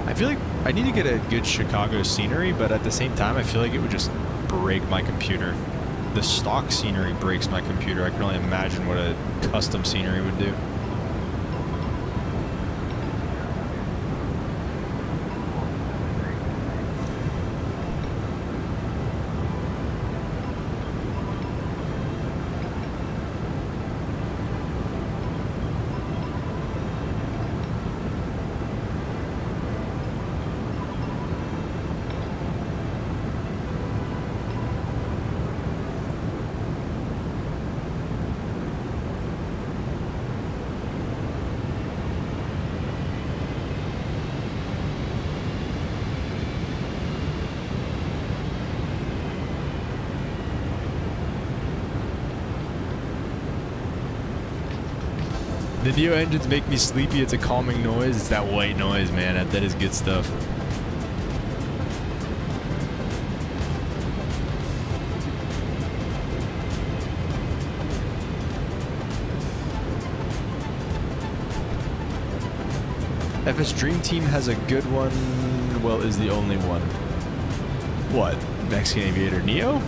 I feel like I need to get a good Chicago scenery, but at the same time, I feel like it would just break my computer. The stock scenery breaks my computer. I can only imagine what a custom scenery would do. The Neo engines make me sleepy. It's a calming noise. It's that white noise, man. That is good stuff. FS Dream Team has a good one. Well, is the only one. What? Mexican Aviator Neo?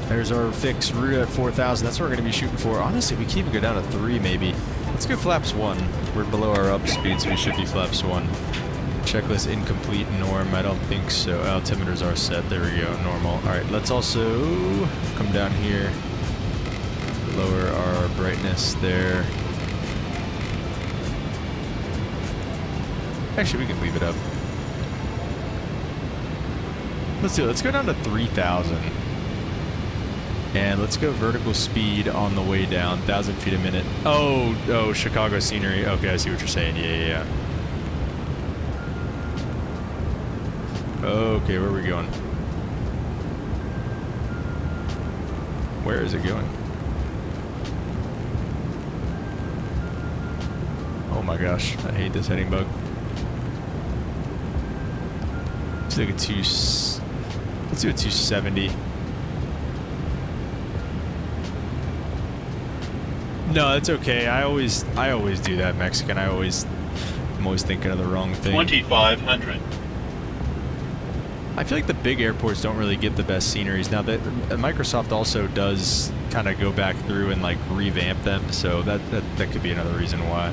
There's our fixed route at 4,000. That's what we're going to be shooting for. Honestly, we can even go down to 3 maybe. Let's go flaps 1. We're below our up speed, so we should be flaps 1. Checklist incomplete norm. I don't think so. Altimeters are set. There we go. Normal. All right, let's also come down here. Lower our brightness there. Actually, we can leave it up. Let's do it. Let's go down to 3,000. And let's go vertical speed on the way down, 1,000 feet a minute. Oh, Chicago scenery. Okay, I see what you're saying. Yeah. Okay, where are we going? Where is it going? Oh my gosh, I hate this heading bug. Let's look at let's do a 270. No, that's okay. I always do that, Mexican. I'm always thinking of the wrong thing. 2,500. I feel like the big airports don't really get the best sceneries. Now that Microsoft also does kind of go back through and like revamp them, so that could be another reason why.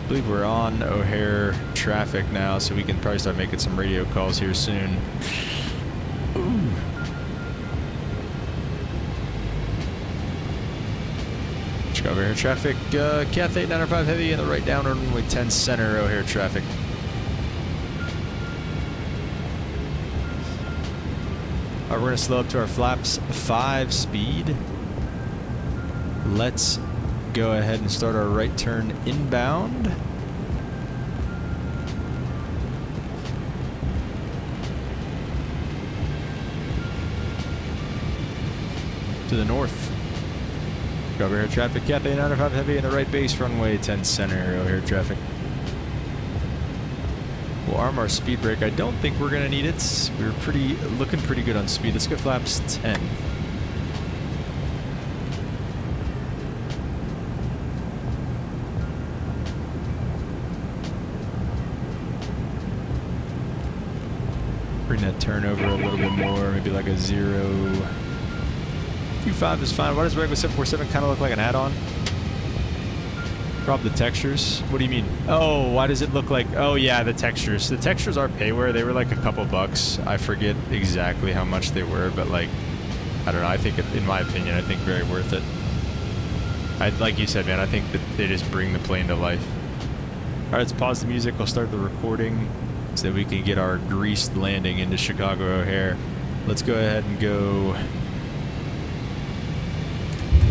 I believe we're on O'Hare traffic now, so we can probably start making some radio calls here soon. Ooh. Chicago O'Hare traffic, Cathay 905 heavy in the right down runway 10 center O'Hare traffic. Alright, we're going to slow up to our flaps 5 speed. Let's go ahead and start our right turn inbound. To the north. O'Hare traffic, Cathay 905 heavy in the right base, runway 10 center, O'Hare traffic. We'll arm our speed brake. I don't think we're going to need it. We're looking pretty good on speed. Let's go flaps 10. Bring that turnover a little bit more, maybe like a 0.25 is fine. Why does regular 747 kind of look like an add-on? Drop the textures. What do you mean? Oh, why does it look like... Oh, yeah, the textures. The textures are payware. They were like a couple bucks. I forget exactly how much they were, but like, I don't know. I think, in my opinion, I think very worth it. Like you said, man, I think that they just bring the plane to life. All right, let's pause the music. We'll start the recording so that we can get our greased landing into Chicago O'Hare. Let's go ahead and go...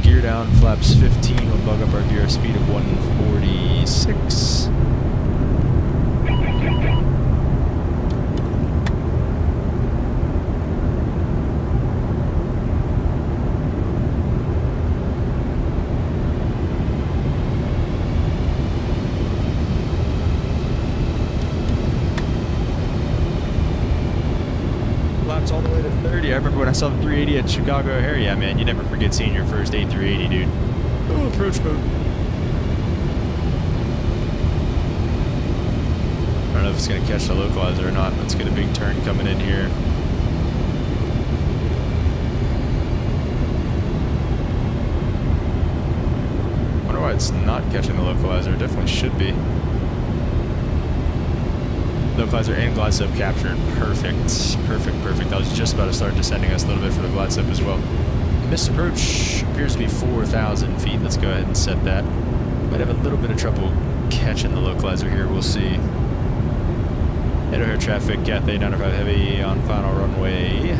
Gear down, flaps 15. We'll bug up our gear speed of 146. Flaps all the way to 30. I remember when I saw the 380 at Chicago O'Hare. Yeah, man, you never forget seeing your first A380, dude. Oh, approach mode. I don't know if it's going to catch the localizer or not. Let's get a big turn coming in here. Wonder why it's not catching the localizer. It definitely should be. Localizer and glide slope captured. Perfect. Perfect, perfect. I was just about to start descending us a little bit for the glide slope as well. Missed approach appears to be 4,000 feet. Let's go ahead and set that. Might have a little bit of trouble catching the localizer here. We'll see. Head O'Hare traffic, Cathay 95 heavy on final runway.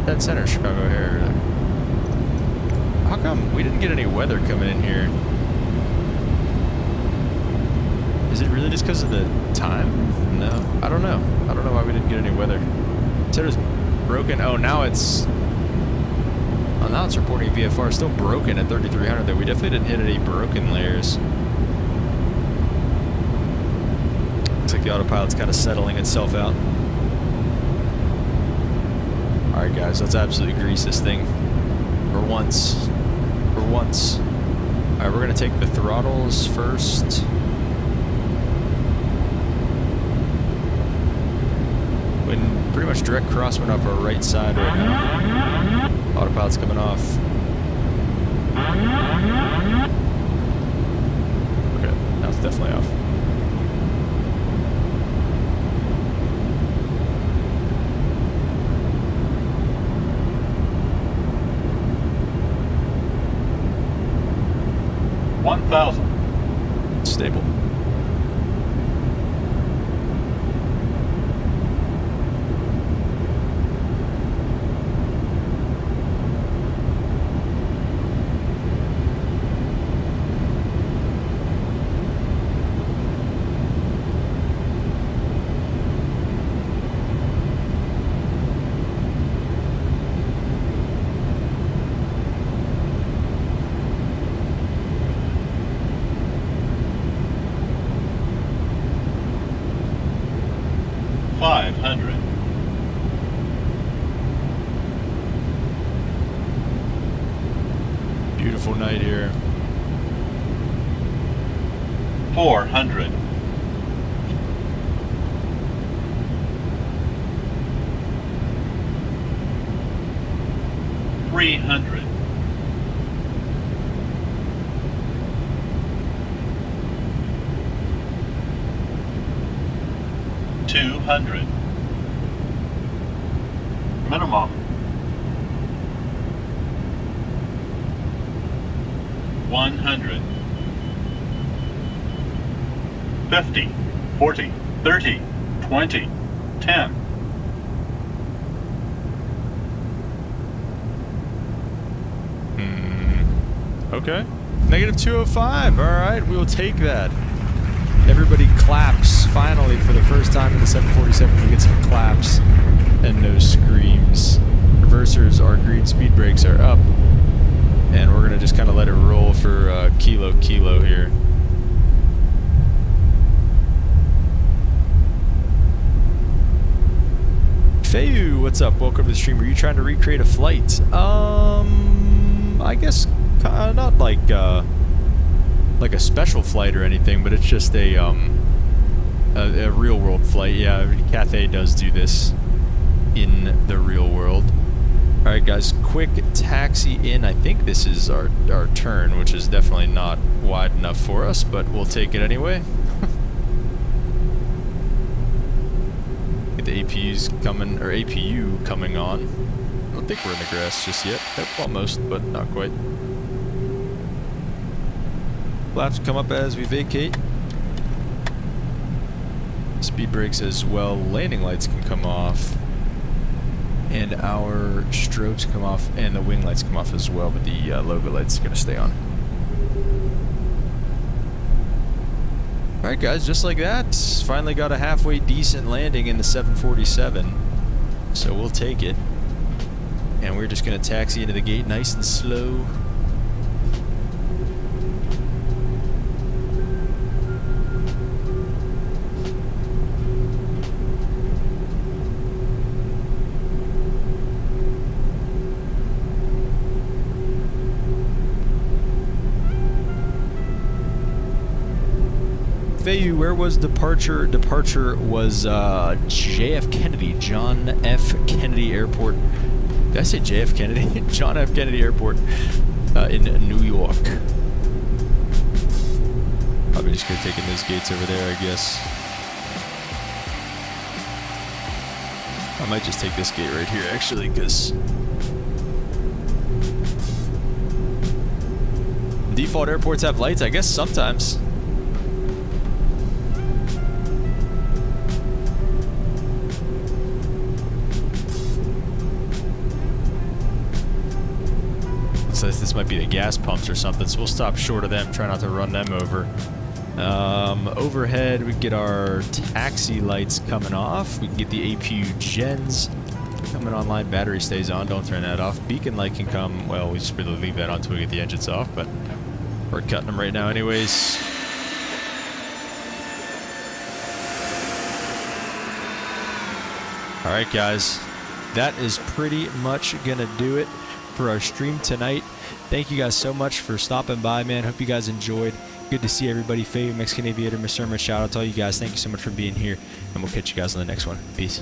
Dead center, Chicago O'Hare. How come we didn't get any weather coming in here? Is it really just because of the time? No, I don't know. I don't know why we didn't get any weather. It said it was broken. Oh, now it's... Oh, now it's reporting VFR. Still broken at 3,300 though. We definitely didn't hit any broken layers. Looks like the autopilot's kind of settling itself out. Alright guys, let's absolutely grease this thing. For once. For once. Alright, we're going to take the throttles first. When pretty much direct crosswind off our right side right now. Autopilot's coming off. Okay, now it's definitely off. Stable. Beautiful night here. 400. 300. 200. Minimum. 100. 50. 40. 30. 20. 10. Okay. Negative 205. All right, we will take that. Everybody claps finally for the first time in the 747. We get some claps and no screams. Reversers are green, speed brakes are up. And we're going to just kind of let it roll for kilo here. Fayu, what's up? Welcome to the stream. Are you trying to recreate a flight? I guess not like a special flight or anything, but it's just a real world flight. Yeah, Cathay does do this. in the real world. All right, guys, quick taxi in. I think this is our turn, which is definitely not wide enough for us, but we'll take it anyway. Get the APU's coming, or APU coming on. I don't think we're in the grass just yet. Nope, almost, but not quite. Flaps come up as we vacate. Speed brakes as well. Landing lights can come off. And our strobes come off, and the wing lights come off as well, but the logo light's going to stay on. Alright guys, just like that, finally got a halfway decent landing in the 747. So we'll take it. And we're just going to taxi into the gate nice and slow. Where was departure? Departure was JF Kennedy, John F. Kennedy Airport. Did I say JF Kennedy? John F. Kennedy Airport in New York. Probably just gonna take in those gates over there, I guess. I might just take this gate right here, actually, because default airports have lights, I guess sometimes. So this might be the gas pumps or something, so we'll stop short of them, try not to run them over. Overhead, we can get our taxi lights coming off. We can get the APU gens coming online. Battery stays on, don't turn that off. Beacon light can come, well, we just really leave that on until we get the engines off, but we're cutting them right now anyways. Alright guys, that is pretty much gonna do it for our stream tonight. Thank you guys so much for stopping by, man. Hope you guys enjoyed. Good to see everybody. Favorite Mexican Aviator, Mr. Irma, shout out to all you guys. Thank you so much for being here, and we'll catch you guys on the next one. Peace.